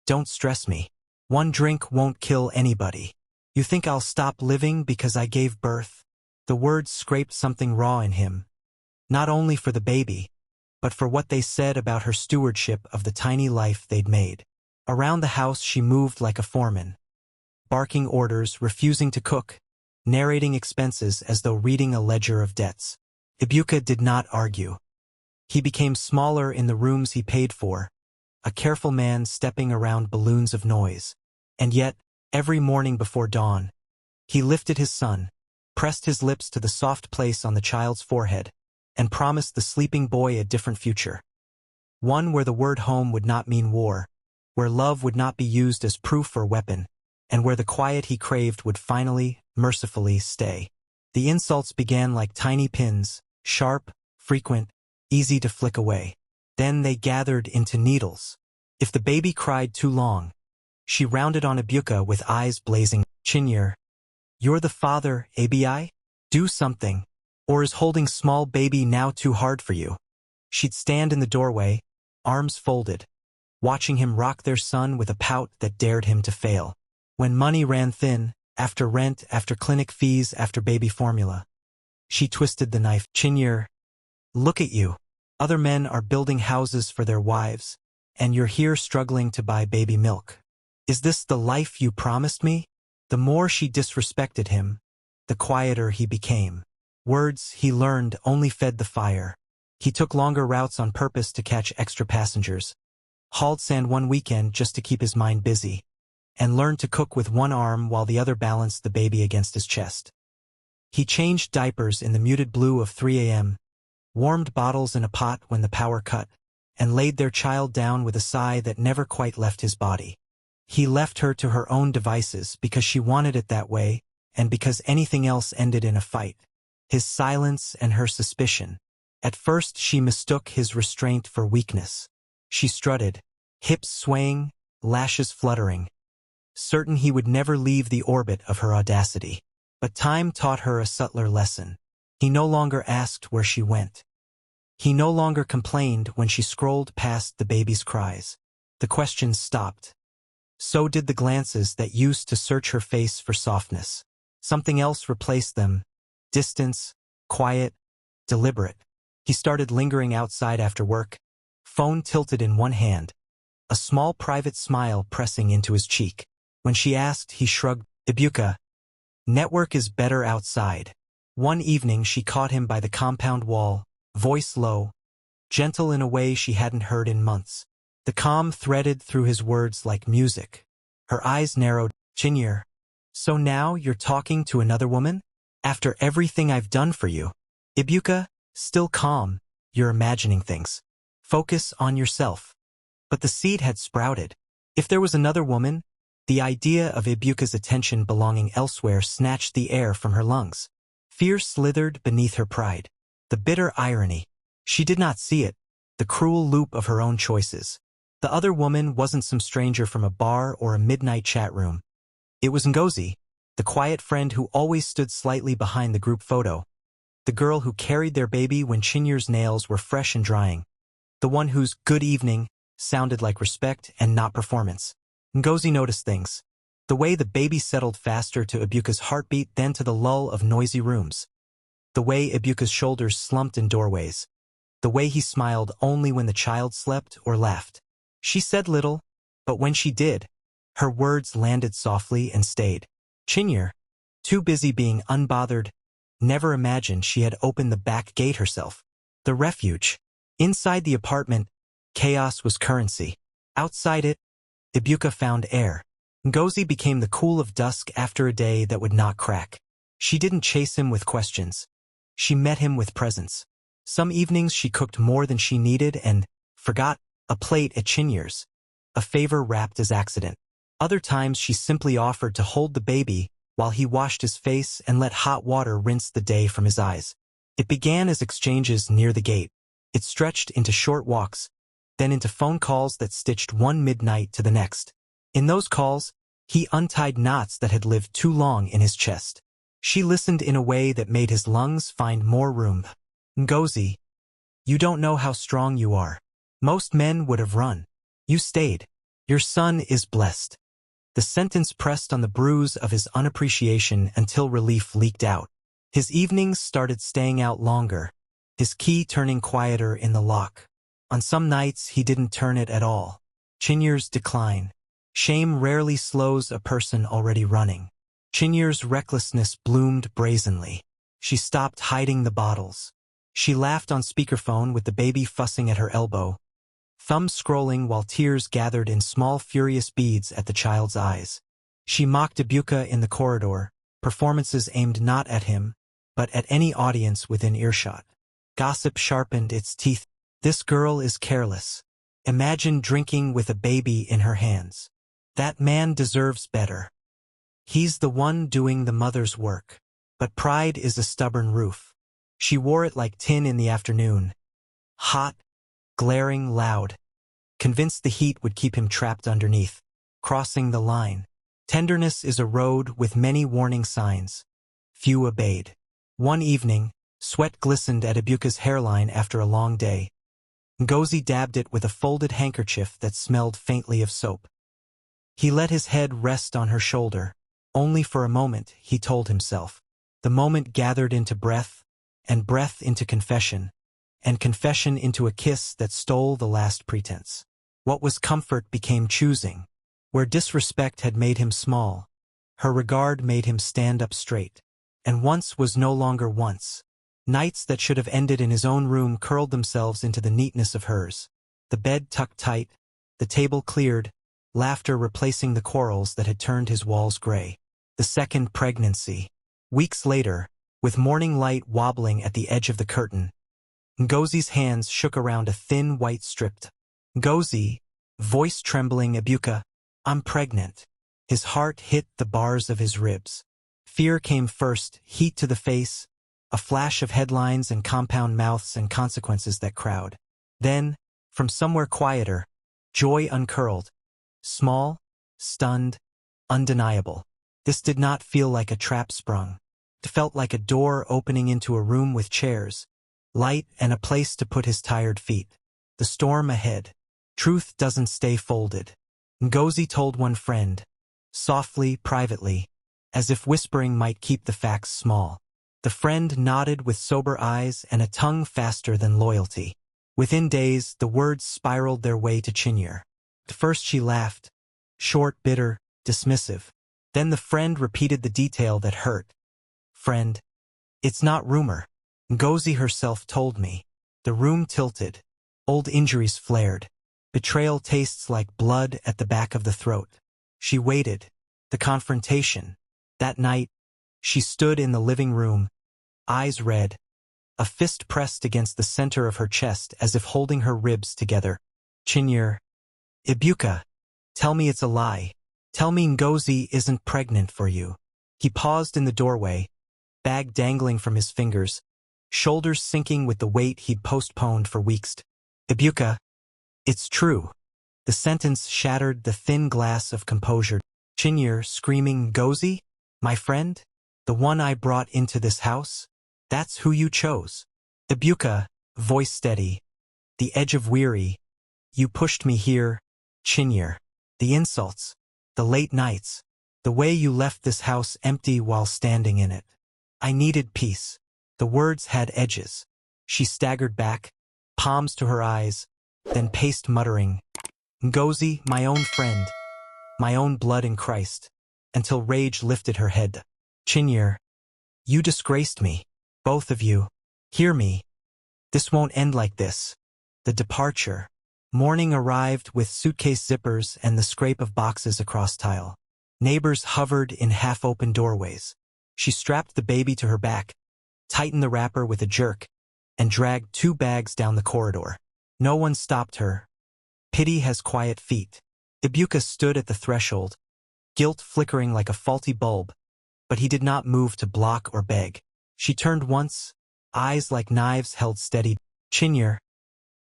Don't stress me. One drink won't kill anybody. You think I'll stop living because I gave birth? The words scraped something raw in him. Not only for the baby, but for what they said about her stewardship of the tiny life they'd made. Around the house she moved like a foreman, barking orders, refusing to cook, narrating expenses as though reading a ledger of debts. Ibuka did not argue. He became smaller in the rooms he paid for, a careful man stepping around balloons of noise. And yet, every morning before dawn, he lifted his son, pressed his lips to the soft place on the child's forehead, and promised the sleeping boy a different future. One where the word home would not mean war, where love would not be used as proof or weapon, and where the quiet he craved would finally, mercifully, stay. The insults began like tiny pins, sharp, frequent, easy to flick away. Then they gathered into needles. If the baby cried too long, she rounded on Ibuka with eyes blazing. Chinyer. You're the father, ABI? Do something. Or is holding small baby now too hard for you? She'd stand in the doorway, arms folded, watching him rock their son with a pout that dared him to fail. When money ran thin, after rent, after clinic fees, after baby formula, she twisted the knife. Chinyer. Look at you. Other men are building houses for their wives, and you're here struggling to buy baby milk. Is this the life you promised me? The more she disrespected him, the quieter he became. Words he learned only fed the fire. He took longer routes on purpose to catch extra passengers, hauled sand one weekend just to keep his mind busy, and learned to cook with one arm while the other balanced the baby against his chest. He changed diapers in the muted blue of 3 a.m., warmed bottles in a pot when the power cut, and laid their child down with a sigh that never quite left his body. He left her to her own devices because she wanted it that way, and because anything else ended in a fight. His silence and her suspicion. At first she mistook his restraint for weakness. She strutted, hips swaying, lashes fluttering, certain he would never leave the orbit of her audacity. But time taught her a subtler lesson. He no longer asked where she went. He no longer complained when she scrolled past the baby's cries. The questions stopped. So did the glances that used to search her face for softness. Something else replaced them. Distance, quiet, deliberate. He started lingering outside after work, phone tilted in one hand, a small private smile pressing into his cheek. When she asked, he shrugged. Ibuka, network is better outside. One evening she caught him by the compound wall, voice low, gentle in a way she hadn't heard in months. The calm threaded through his words like music. Her eyes narrowed. Chinyer, so now you're talking to another woman? After everything I've done for you? Ibuka, still calm, you're imagining things. Focus on yourself. But the seed had sprouted. If there was another woman, the idea of Ibuka's attention belonging elsewhere snatched the air from her lungs. Fear slithered beneath her pride. The bitter irony. She did not see it. The cruel loop of her own choices. The other woman wasn't some stranger from a bar or a midnight chat room. It was Ngozi, the quiet friend who always stood slightly behind the group photo. The girl who carried their baby when Chinyer's nails were fresh and drying. The one whose good evening sounded like respect and not performance. Ngozi noticed things. The way the baby settled faster to Ibuka's heartbeat than to the lull of noisy rooms. The way Ibuka's shoulders slumped in doorways. The way he smiled only when the child slept or laughed. She said little, but when she did, her words landed softly and stayed. Chinyer, too busy being unbothered, never imagined she had opened the back gate herself. The refuge. Inside the apartment, chaos was currency. Outside it, Ibuka found air. Ngozi became the cool of dusk after a day that would not crack. She didn't chase him with questions. She met him with presence. Some evenings she cooked more than she needed and forgot a plate at Chinyer's, a favor wrapped as accident. Other times she simply offered to hold the baby while he washed his face and let hot water rinse the day from his eyes. It began as exchanges near the gate. It stretched into short walks, then into phone calls that stitched one midnight to the next. In those calls, he untied knots that had lived too long in his chest. She listened in a way that made his lungs find more room. Ngozi, you don't know how strong you are. Most men would have run. You stayed. Your son is blessed. The sentence pressed on the bruise of his unappreciation until relief leaked out. His evenings started staying out longer, his key turning quieter in the lock. On some nights he didn't turn it at all. Chinyer's decline. Shame rarely slows a person already running. Chinyer's recklessness bloomed brazenly. She stopped hiding the bottles. She laughed on speakerphone with the baby fussing at her elbow, thumb scrolling while tears gathered in small furious beads at the child's eyes. She mocked Ibuka in the corridor, performances aimed not at him, but at any audience within earshot. Gossip sharpened its teeth. This girl is careless. Imagine drinking with a baby in her hands. That man deserves better. He's the one doing the mother's work. But pride is a stubborn roof. She wore it like tin in the afternoon. Hot, glaring, loud. Convinced the heat would keep him trapped underneath. Crossing the line. Tenderness is a road with many warning signs. Few obeyed. One evening, sweat glistened at Ibuka's hairline after a long day. Ngozi dabbed it with a folded handkerchief that smelled faintly of soap. He let his head rest on her shoulder. Only for a moment, he told himself. The moment gathered into breath, and breath into confession, and confession into a kiss that stole the last pretense. What was comfort became choosing. Where disrespect had made him small, her regard made him stand up straight. And once was no longer once. Nights that should have ended in his own room curled themselves into the neatness of hers. The bed tucked tight, the table cleared, laughter replacing the quarrels that had turned his walls gray. The second pregnancy. Weeks later, with morning light wobbling at the edge of the curtain, Ngozi's hands shook around a thin white strip. Ngozi, voice trembling, Ibuka, I'm pregnant. His heart hit the bars of his ribs. Fear came first, heat to the face, a flash of headlines and compound mouths and consequences that crowd. Then, from somewhere quieter, joy uncurled. Small, stunned, undeniable. This did not feel like a trap sprung. It felt like a door opening into a room with chairs, light, and a place to put his tired feet. The storm ahead. Truth doesn't stay folded. Ngozi told one friend, softly, privately, as if whispering might keep the facts small. The friend nodded with sober eyes and a tongue faster than loyalty. Within days, the words spiraled their way to Chinyere. At first she laughed, short, bitter, dismissive. Then the friend repeated the detail that hurt. Friend, it's not rumor. Ngozi herself told me. The room tilted. Old injuries flared. Betrayal tastes like blood at the back of the throat. She waited. The confrontation. That night, she stood in the living room, eyes red, a fist pressed against the center of her chest as if holding her ribs together. Chinyere, Ibuka, tell me it's a lie. Tell me Ngozi isn't pregnant for you. He paused in the doorway, bag dangling from his fingers, shoulders sinking with the weight he'd postponed for weeks. Ibuka, it's true. The sentence shattered the thin glass of composure. Chinyere screaming, Ngozi? My friend? The one I brought into this house? That's who you chose. Ibuka, voice steady. The edge of weary. You pushed me here, Chinyere. The insults. The late nights. The way you left this house empty while standing in it. I needed peace. The words had edges. She staggered back, palms to her eyes, then paced muttering, Ngozi, my own friend, my own blood in Christ, until rage lifted her head. Chinyere, you disgraced me. Both of you. Hear me. This won't end like this. The departure. Morning arrived with suitcase zippers and the scrape of boxes across tile. Neighbors hovered in half-open doorways. She strapped the baby to her back, tightened the wrapper with a jerk, and dragged 2 bags down the corridor. No one stopped her. Pity has quiet feet. Ibuka stood at the threshold, guilt flickering like a faulty bulb, but he did not move to block or beg. She turned once, eyes like knives held steady. Chinyere,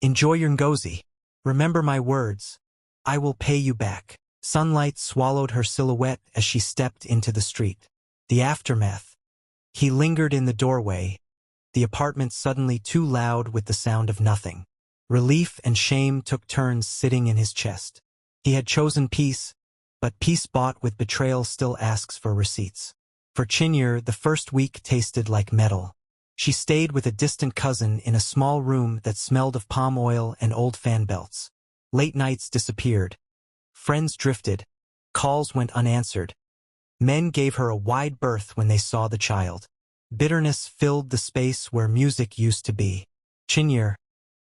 enjoy your Ngozi. Remember my words. I will pay you back. Sunlight swallowed her silhouette as she stepped into the street. The aftermath. He lingered in the doorway, the apartment suddenly too loud with the sound of nothing. Relief and shame took turns sitting in his chest. He had chosen peace, but peace bought with betrayal still asks for receipts. For Chinyere, the first week tasted like metal. She stayed with a distant cousin in a small room that smelled of palm oil and old fan belts. Late nights disappeared. Friends drifted. Calls went unanswered. Men gave her a wide berth when they saw the child. Bitterness filled the space where music used to be. Chinyere,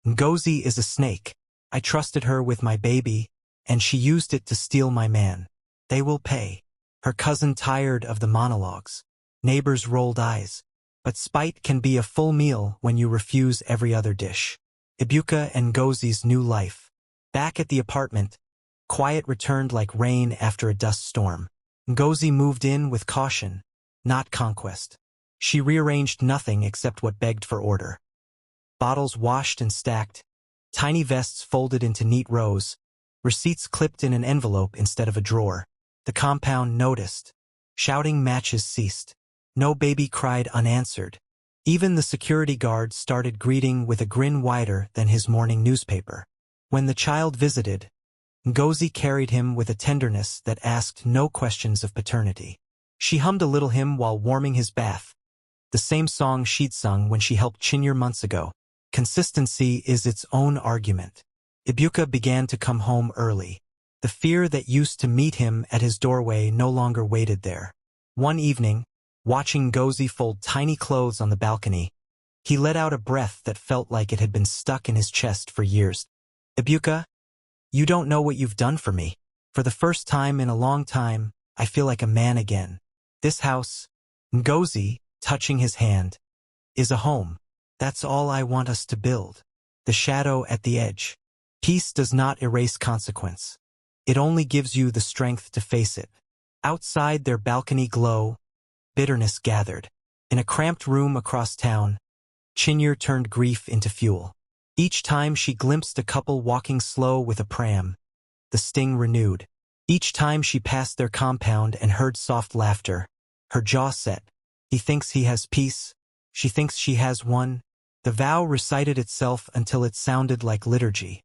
Ngozi is a snake. I trusted her with my baby, and she used it to steal my man. They will pay. Her cousin tired of the monologues. Neighbors rolled eyes. But spite can be a full meal when you refuse every other dish. Ibuka and Ngozi's new life. Back at the apartment, quiet returned like rain after a dust storm. Ngozi moved in with caution, not conquest. She rearranged nothing except what begged for order. Bottles washed and stacked, tiny vests folded into neat rows, receipts clipped in an envelope instead of a drawer. The compound noticed. Shouting matches ceased. No baby cried unanswered. Even the security guard started greeting with a grin wider than his morning newspaper. When the child visited, Ngozi carried him with a tenderness that asked no questions of paternity. She hummed a little hymn while warming his bath, the same song she'd sung when she helped Chinyere months ago. Consistency is its own argument. Ibuka began to come home early. The fear that used to meet him at his doorway no longer waited there. One evening, watching Ngozi fold tiny clothes on the balcony, He let out a breath that felt like it had been stuck in his chest for years. Ibuka, you don't know what you've done for me. For the first time in a long time, I feel like a man again. This house, Ngozi, touching his hand, is a home. That's all I want us to build. The shadow at the edge. Peace does not erase consequence. It only gives you the strength to face it. Outside their balcony glow, bitterness gathered. In a cramped room across town, Chinyer turned grief into fuel. Each time she glimpsed a couple walking slow with a pram, the sting renewed. Each time she passed their compound and heard soft laughter, her jaw set. He thinks he has peace. She thinks she has one. The vow recited itself until it sounded like liturgy.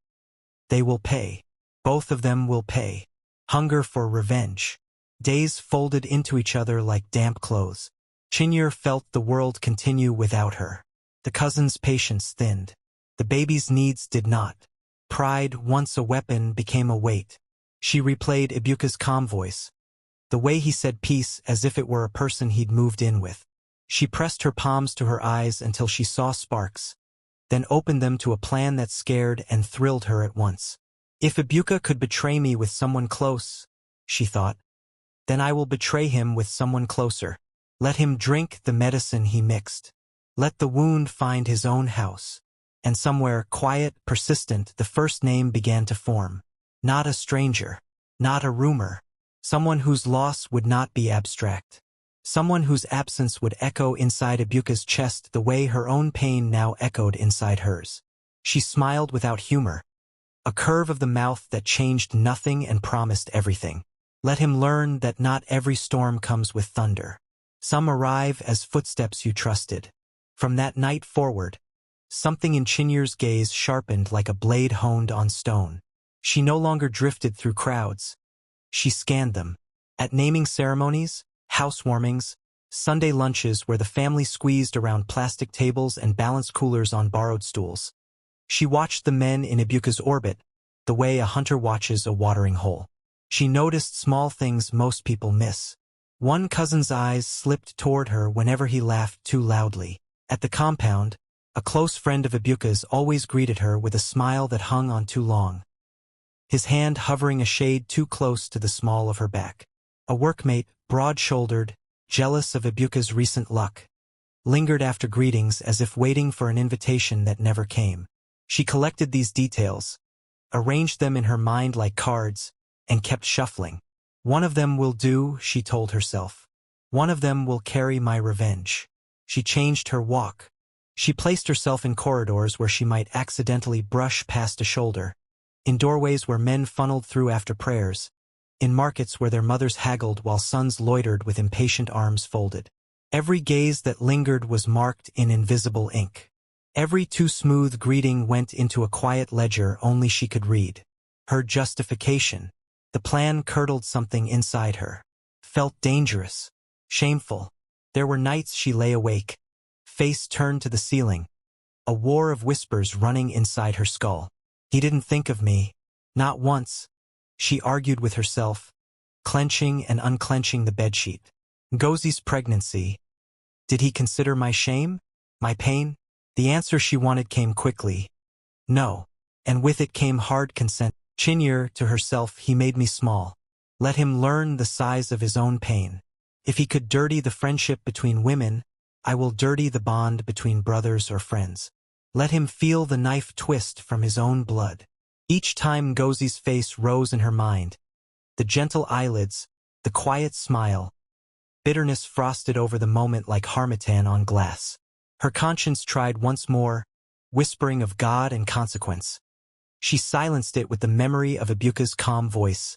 They will pay. Both of them will pay. Hunger for revenge. Days folded into each other like damp clothes. Chinyer felt the world continue without her. The cousin's patience thinned. The baby's needs did not. Pride, once a weapon, became a weight. She replayed Ibuka's calm voice, the way he said peace as if it were a person he'd moved in with. She pressed her palms to her eyes until she saw sparks, then opened them to a plan that scared and thrilled her at once. If Ibuka could betray me with someone close, she thought, then I will betray him with someone closer. Let him drink the medicine he mixed. Let the wound find his own house. And somewhere, quiet, persistent, the first name began to form. Not a stranger. Not a rumor. Someone whose loss would not be abstract. Someone whose absence would echo inside Ibuka's chest the way her own pain now echoed inside hers. She smiled without humor. A curve of the mouth that changed nothing and promised everything. Let him learn that not every storm comes with thunder. Some arrive as footsteps you trusted. From that night forward, something in Chinyer's gaze sharpened like a blade honed on stone. She no longer drifted through crowds. She scanned them. At naming ceremonies, housewarmings, Sunday lunches where the family squeezed around plastic tables and balanced coolers on borrowed stools. She watched the men in Ibuka's orbit, the way a hunter watches a watering hole. She noticed small things most people miss. One cousin's eyes slipped toward her whenever he laughed too loudly. At the compound, a close friend of Ibuka's always greeted her with a smile that hung on too long, his hand hovering a shade too close to the small of her back. A workmate, broad-shouldered, jealous of Ibuka's recent luck, lingered after greetings as if waiting for an invitation that never came. She collected these details, arranged them in her mind like cards, and kept shuffling. One of them will do, she told herself. One of them will carry my revenge. She changed her walk. She placed herself in corridors where she might accidentally brush past a shoulder, in doorways where men funneled through after prayers, in markets where their mothers haggled while sons loitered with impatient arms folded. Every gaze that lingered was marked in invisible ink. Every too smooth greeting went into a quiet ledger only she could read. Her justification. The plan curdled something inside her. Felt dangerous. Shameful. There were nights she lay awake, face turned to the ceiling, a war of whispers running inside her skull. He didn't think of me. Not once. She argued with herself, clenching and unclenching the bedsheet. Ngozi's pregnancy. Did he consider my shame? My pain? The answer she wanted came quickly. No. And with it came hard consent. Chinyer, to herself, he made me small. Let him learn the size of his own pain. If he could dirty the friendship between women, I will dirty the bond between brothers or friends. Let him feel the knife twist from his own blood. Each time Ngozi's face rose in her mind, the gentle eyelids, the quiet smile, bitterness frosted over the moment like harmattan on glass. Her conscience tried once more, whispering of God and consequence. She silenced it with the memory of Ibuka's calm voice.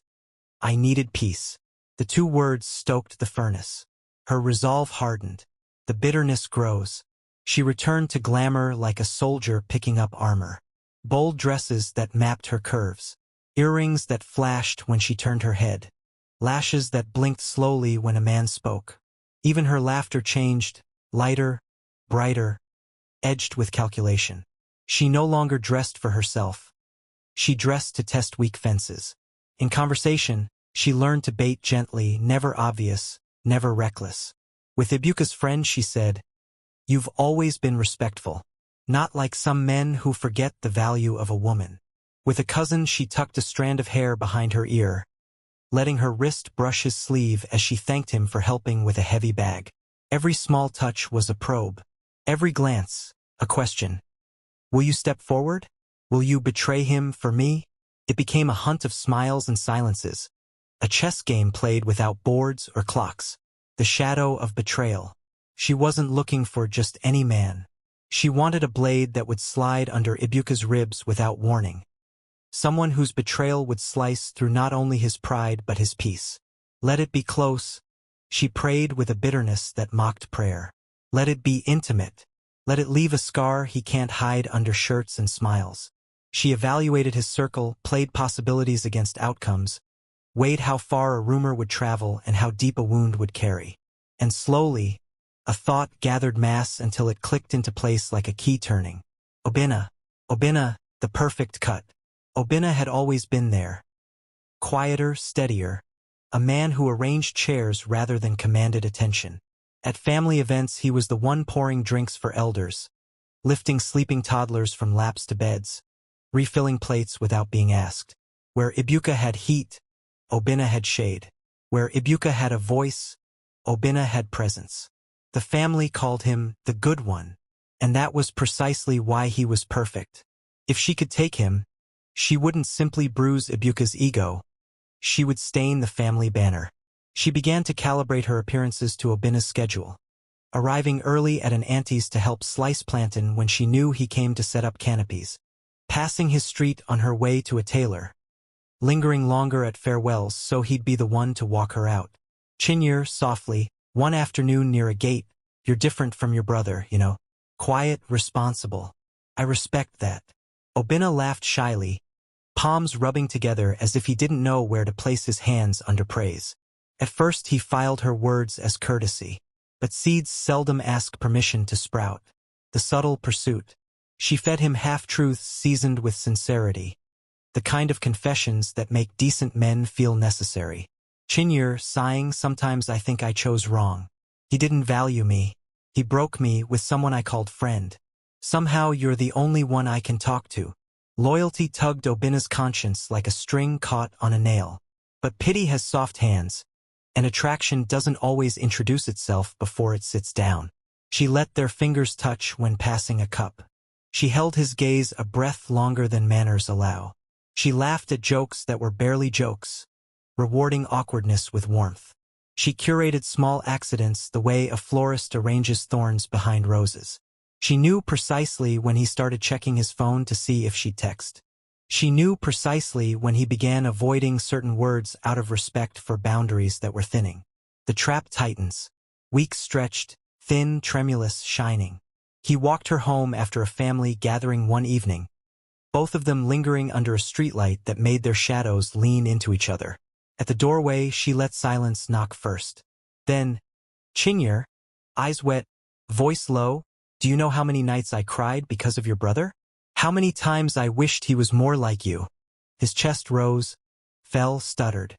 I needed peace. The two words stoked the furnace. Her resolve hardened. The bitterness grows. She returned to glamour like a soldier picking up armor. Bold dresses that mapped her curves. Earrings that flashed when she turned her head. Lashes that blinked slowly when a man spoke. Even her laughter changed, lighter, brighter, edged with calculation. She no longer dressed for herself. She dressed to test weak fences. In conversation, she learned to bait gently, never obvious, never reckless. With Ibuka's friend, she said, You've always been respectful. Not like some men who forget the value of a woman. With a cousin, she tucked a strand of hair behind her ear, letting her wrist brush his sleeve as she thanked him for helping with a heavy bag. Every small touch was a probe. Every glance, a question. Will you step forward? Will you betray him for me? It became a hunt of smiles and silences. A chess game played without boards or clocks. The shadow of betrayal. She wasn't looking for just any man. She wanted a blade that would slide under Ibuka's ribs without warning. Someone whose betrayal would slice through not only his pride but his peace. Let it be close, she prayed with a bitterness that mocked prayer. Let it be intimate. Let it leave a scar he can't hide under shirts and smiles. She evaluated his circle, played possibilities against outcomes, weighed how far a rumor would travel and how deep a wound would carry. And slowly, a thought gathered mass until it clicked into place like a key turning. Obinna. Obinna, the perfect cut. Obinna had always been there. Quieter, steadier. A man who arranged chairs rather than commanded attention. At family events, he was the one pouring drinks for elders, lifting sleeping toddlers from laps to beds, refilling plates without being asked. Where Ibuka had heat, Obinna had shade. Where Ibuka had a voice, Obinna had presence. The family called him the good one, and that was precisely why he was perfect. If she could take him, she wouldn't simply bruise Ibuka's ego, she would stain the family banner. She began to calibrate her appearances to Obinna's schedule, arriving early at an auntie's to help slice plantain when she knew he came to set up canopies, passing his street on her way to a tailor, lingering longer at farewells so he'd be the one to walk her out. Chinyer, softly, one afternoon near a gate, "You're different from your brother, you know. Quiet, responsible. I respect that." Obinna laughed shyly, palms rubbing together as if he didn't know where to place his hands under praise. At first he filed her words as courtesy, but seeds seldom ask permission to sprout. The subtle pursuit. She fed him half-truths seasoned with sincerity, the kind of confessions that make decent men feel necessary. Chinyer, sighing, "Sometimes I think I chose wrong. He didn't value me. He broke me with someone I called friend. Somehow you're the only one I can talk to." Loyalty tugged Obinna's conscience like a string caught on a nail. But pity has soft hands, and attraction doesn't always introduce itself before it sits down. She let their fingers touch when passing a cup. She held his gaze a breath longer than manners allow. She laughed at jokes that were barely jokes, rewarding awkwardness with warmth. She curated small accidents the way a florist arranges thorns behind roses. She knew precisely when he started checking his phone to see if she'd text. She knew precisely when he began avoiding certain words out of respect for boundaries that were thinning. The trap tightens, weak stretched, thin, tremulous, shining. He walked her home after a family gathering one evening, both of them lingering under a streetlight that made their shadows lean into each other. At the doorway, she let silence knock first. Then, "Chinyer," eyes wet, voice low, "Do you know how many nights I cried because of your brother? How many times I wished he was more like you?" His chest rose, fell, stuttered.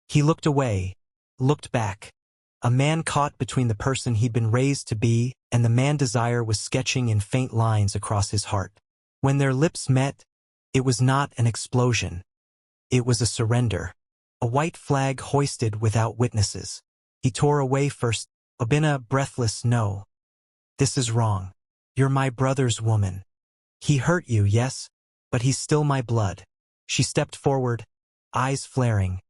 He looked away, looked back. A man caught between the person he'd been raised to be and the man desire was sketching in faint lines across his heart. When their lips met, it was not an explosion. It was a surrender. A white flag hoisted without witnesses. He tore away first. Obinna, breathless, "No. This is wrong. You're my brother's woman. He hurt you, yes, but he's still my blood." She stepped forward, eyes flaring.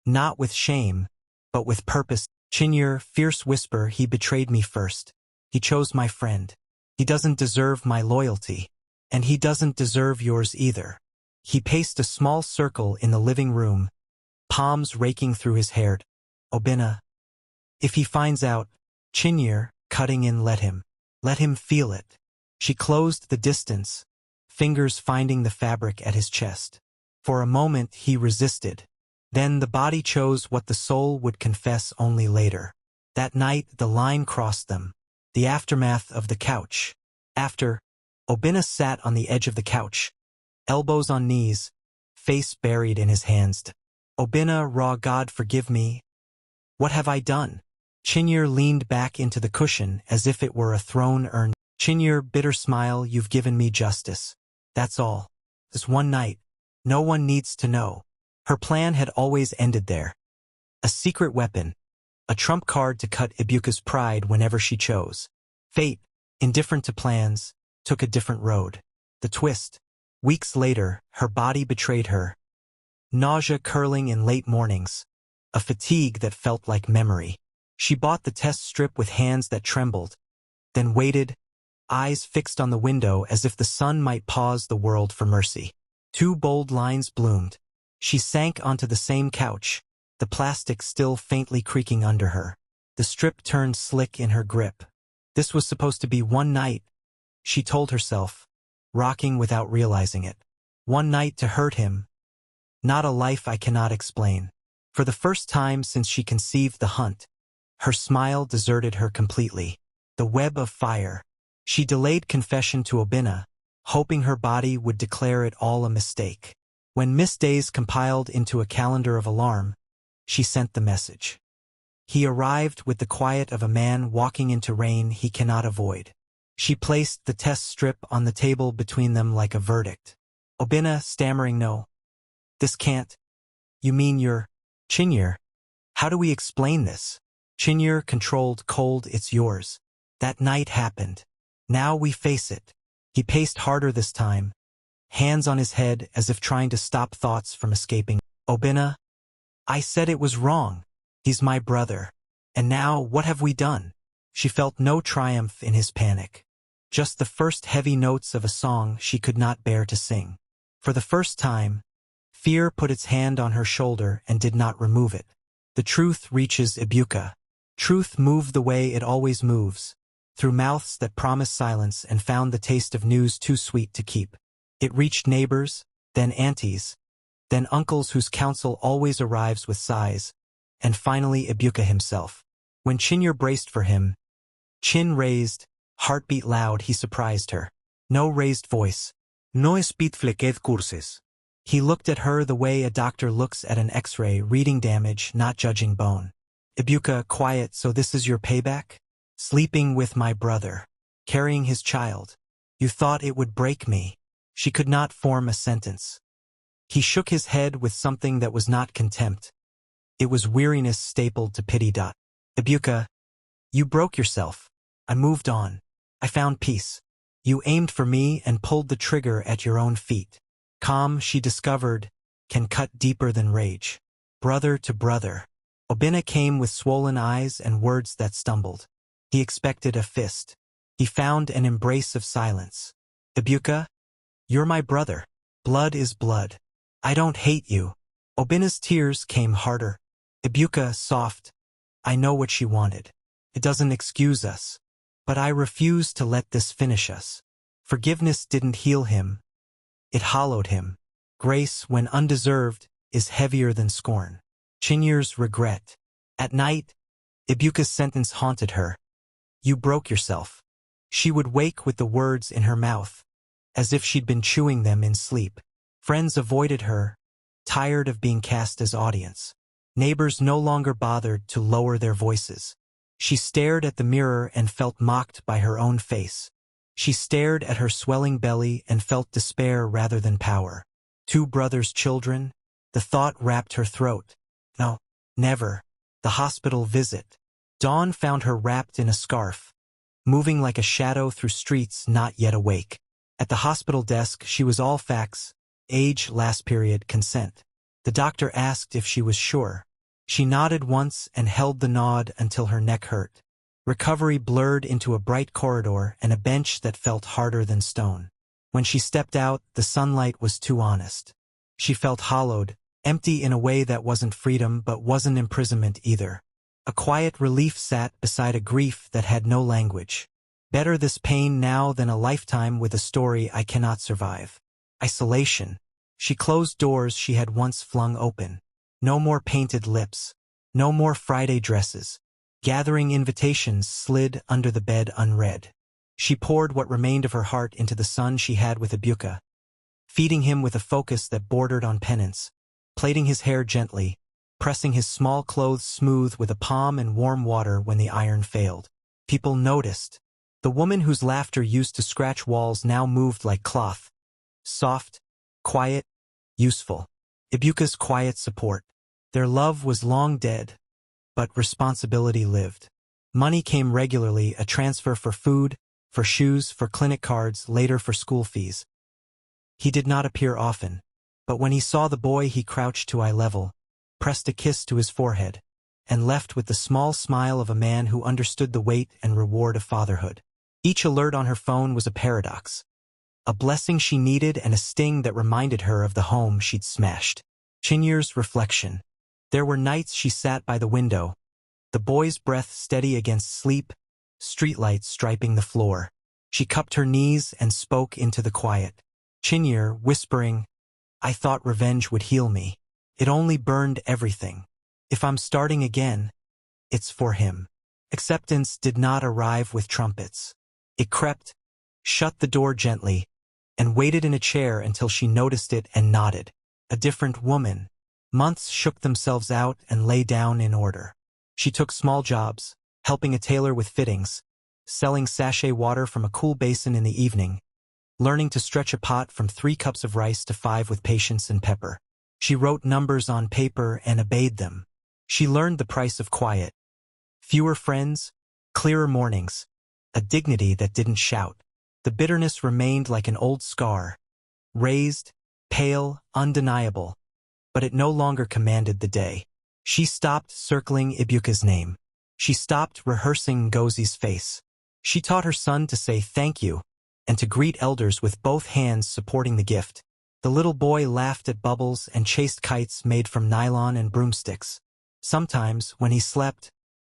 Not with shame, but with purpose. "Chinyer," fierce whisper, "he betrayed me first. He chose my friend. He doesn't deserve my loyalty. And he doesn't deserve yours either." He paced a small circle in the living room, palms raking through his hair. "Obinna, if he finds out," Chinyer, cutting in, "let him. Let him feel it." She closed the distance, fingers finding the fabric at his chest. For a moment he resisted. Then the body chose what the soul would confess only later. That night the line crossed them, the aftermath of the couch. After, Obinna sat on the edge of the couch, elbows on knees, face buried in his hands. "Obinna, raw, God forgive me. What have I done? Chinyur leaned back into the cushion as if it were a throne urn. Chinyur, bitter smile, you've given me justice. That's all. This one night. No one needs to know. Her plan had always ended there. A secret weapon. A trump card to cut Ibuka's pride whenever she chose. Fate, indifferent to plans, took a different road. The twist. Weeks later, her body betrayed her. Nausea curling in late mornings. A fatigue that felt like memory. She bought the test strip with hands that trembled, then waited, eyes fixed on the window as if the sun might pause the world for mercy. 2 bold lines bloomed. She sank onto the same couch, the plastic still faintly creaking under her. The strip turned slick in her grip. This was supposed to be one night, she told herself, rocking without realizing it. One night to hurt him. Not a life I cannot explain. For the first time since she conceived the hunt, her smile deserted her completely. The web of fire. She delayed confession to Obinna, hoping her body would declare it all a mistake. When Miss Days compiled into a calendar of alarm, she sent the message. He arrived with the quiet of a man walking into rain he cannot avoid. She placed the test strip on the table between them like a verdict. Obinna, stammering no. This can't. You mean you're... Chinyur? How do we explain this? Chinyur, controlled, cold, it's yours. That night happened. Now we face it. He paced harder this time, hands on his head as if trying to stop thoughts from escaping. Obinna, I said it was wrong. He's my brother. And now, what have we done? She felt no triumph in his panic. Just the first heavy notes of a song she could not bear to sing. For the first time, fear put its hand on her shoulder and did not remove it. The truth reaches Ibuka. Truth moved the way it always moves, through mouths that promised silence and found the taste of news too sweet to keep. It reached neighbors, then aunties, then uncles whose counsel always arrives with sighs, and finally Ibuka himself. When Chinyur braced for him, chin raised, heartbeat loud, he surprised her. No raised voice. No spitflequed curses. He looked at her the way a doctor looks at an X-ray, reading damage, not judging bone. Ibuka, quiet, so this is your payback? Sleeping with my brother. Carrying his child. You thought it would break me. She could not form a sentence. He shook his head with something that was not contempt. It was weariness stapled to pity. Ibuka, you broke yourself. I moved on. I found peace. You aimed for me and pulled the trigger at your own feet. Calm, she discovered, can cut deeper than rage. Brother to brother. Obinna came with swollen eyes and words that stumbled. He expected a fist. He found an embrace of silence. Ibuka, you're my brother. Blood is blood. I don't hate you. Obinna's tears came harder. Ibuka, soft. I know what she wanted. It doesn't excuse us. But I refuse to let this finish us. Forgiveness didn't heal him. It hollowed him. Grace, when undeserved, is heavier than scorn. Chinyur's regret. At night, Ibuka's sentence haunted her. You broke yourself. She would wake with the words in her mouth, as if she'd been chewing them in sleep. Friends avoided her, tired of being cast as audience. Neighbors no longer bothered to lower their voices. She stared at the mirror and felt mocked by her own face. She stared at her swelling belly and felt despair rather than power. 2 brothers' children? The thought wrapped her throat. No, never. The hospital visit. Dawn found her wrapped in a scarf, moving like a shadow through streets not yet awake. At the hospital desk, she was all facts: age, last period, consent. The doctor asked if she was sure. She nodded once and held the nod until her neck hurt. Recovery blurred into a bright corridor and a bench that felt harder than stone. When she stepped out, the sunlight was too honest. She felt hollowed, empty in a way that wasn't freedom but wasn't imprisonment either. A quiet relief sat beside a grief that had no language. Better this pain now than a lifetime with a story I cannot survive. Isolation. She closed doors she had once flung open. No more painted lips. No more Friday dresses. Gathering invitations slid under the bed unread. She poured what remained of her heart into the son she had with Ibuka, feeding him with a focus that bordered on penance, plaiting his hair gently, pressing his small clothes smooth with a palm and warm water when the iron failed. People noticed. The woman whose laughter used to scratch walls now moved like cloth. Soft, quiet, useful. Ibuka's quiet support. Their love was long dead, but responsibility lived. Money came regularly, a transfer for food, for shoes, for clinic cards, later for school fees. He did not appear often, but when he saw the boy he crouched to eye level, pressed a kiss to his forehead, and left with the small smile of a man who understood the weight and reward of fatherhood. Each alert on her phone was a paradox. A blessing she needed and a sting that reminded her of the home she'd smashed. Chinyur's reflection. There were nights she sat by the window, the boy's breath steady against sleep, streetlights striping the floor. She cupped her knees and spoke into the quiet. Chinyur, whispering, "I thought revenge would heal me. It only burned everything. If I'm starting again, it's for him." Acceptance did not arrive with trumpets. It crept, shut the door gently, and waited in a chair until she noticed it and nodded. A different woman. Months shook themselves out and lay down in order. She took small jobs, helping a tailor with fittings, selling sachet water from a cool basin in the evening, learning to stretch a pot from 3 cups of rice to 5 with patience and pepper. She wrote numbers on paper and obeyed them. She learned the price of quiet. Fewer friends, clearer mornings, a dignity that didn't shout. The bitterness remained like an old scar, raised, pale, undeniable, but it no longer commanded the day. She stopped circling Ibuka's name. She stopped rehearsing Ngozi's face. She taught her son to say thank you and to greet elders with both hands supporting the gift. The little boy laughed at bubbles and chased kites made from nylon and broomsticks. Sometimes, when he slept,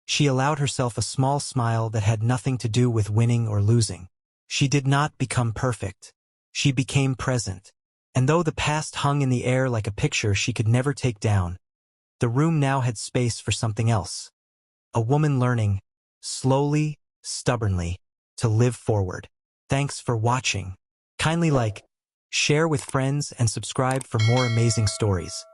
she allowed herself a small smile that had nothing to do with winning or losing. She did not become perfect. She became present. And though the past hung in the air like a picture she could never take down, the room now had space for something else. A woman learning, slowly, stubbornly, to live forward. Thanks for watching. Kindly like, share with friends, and subscribe for more amazing stories.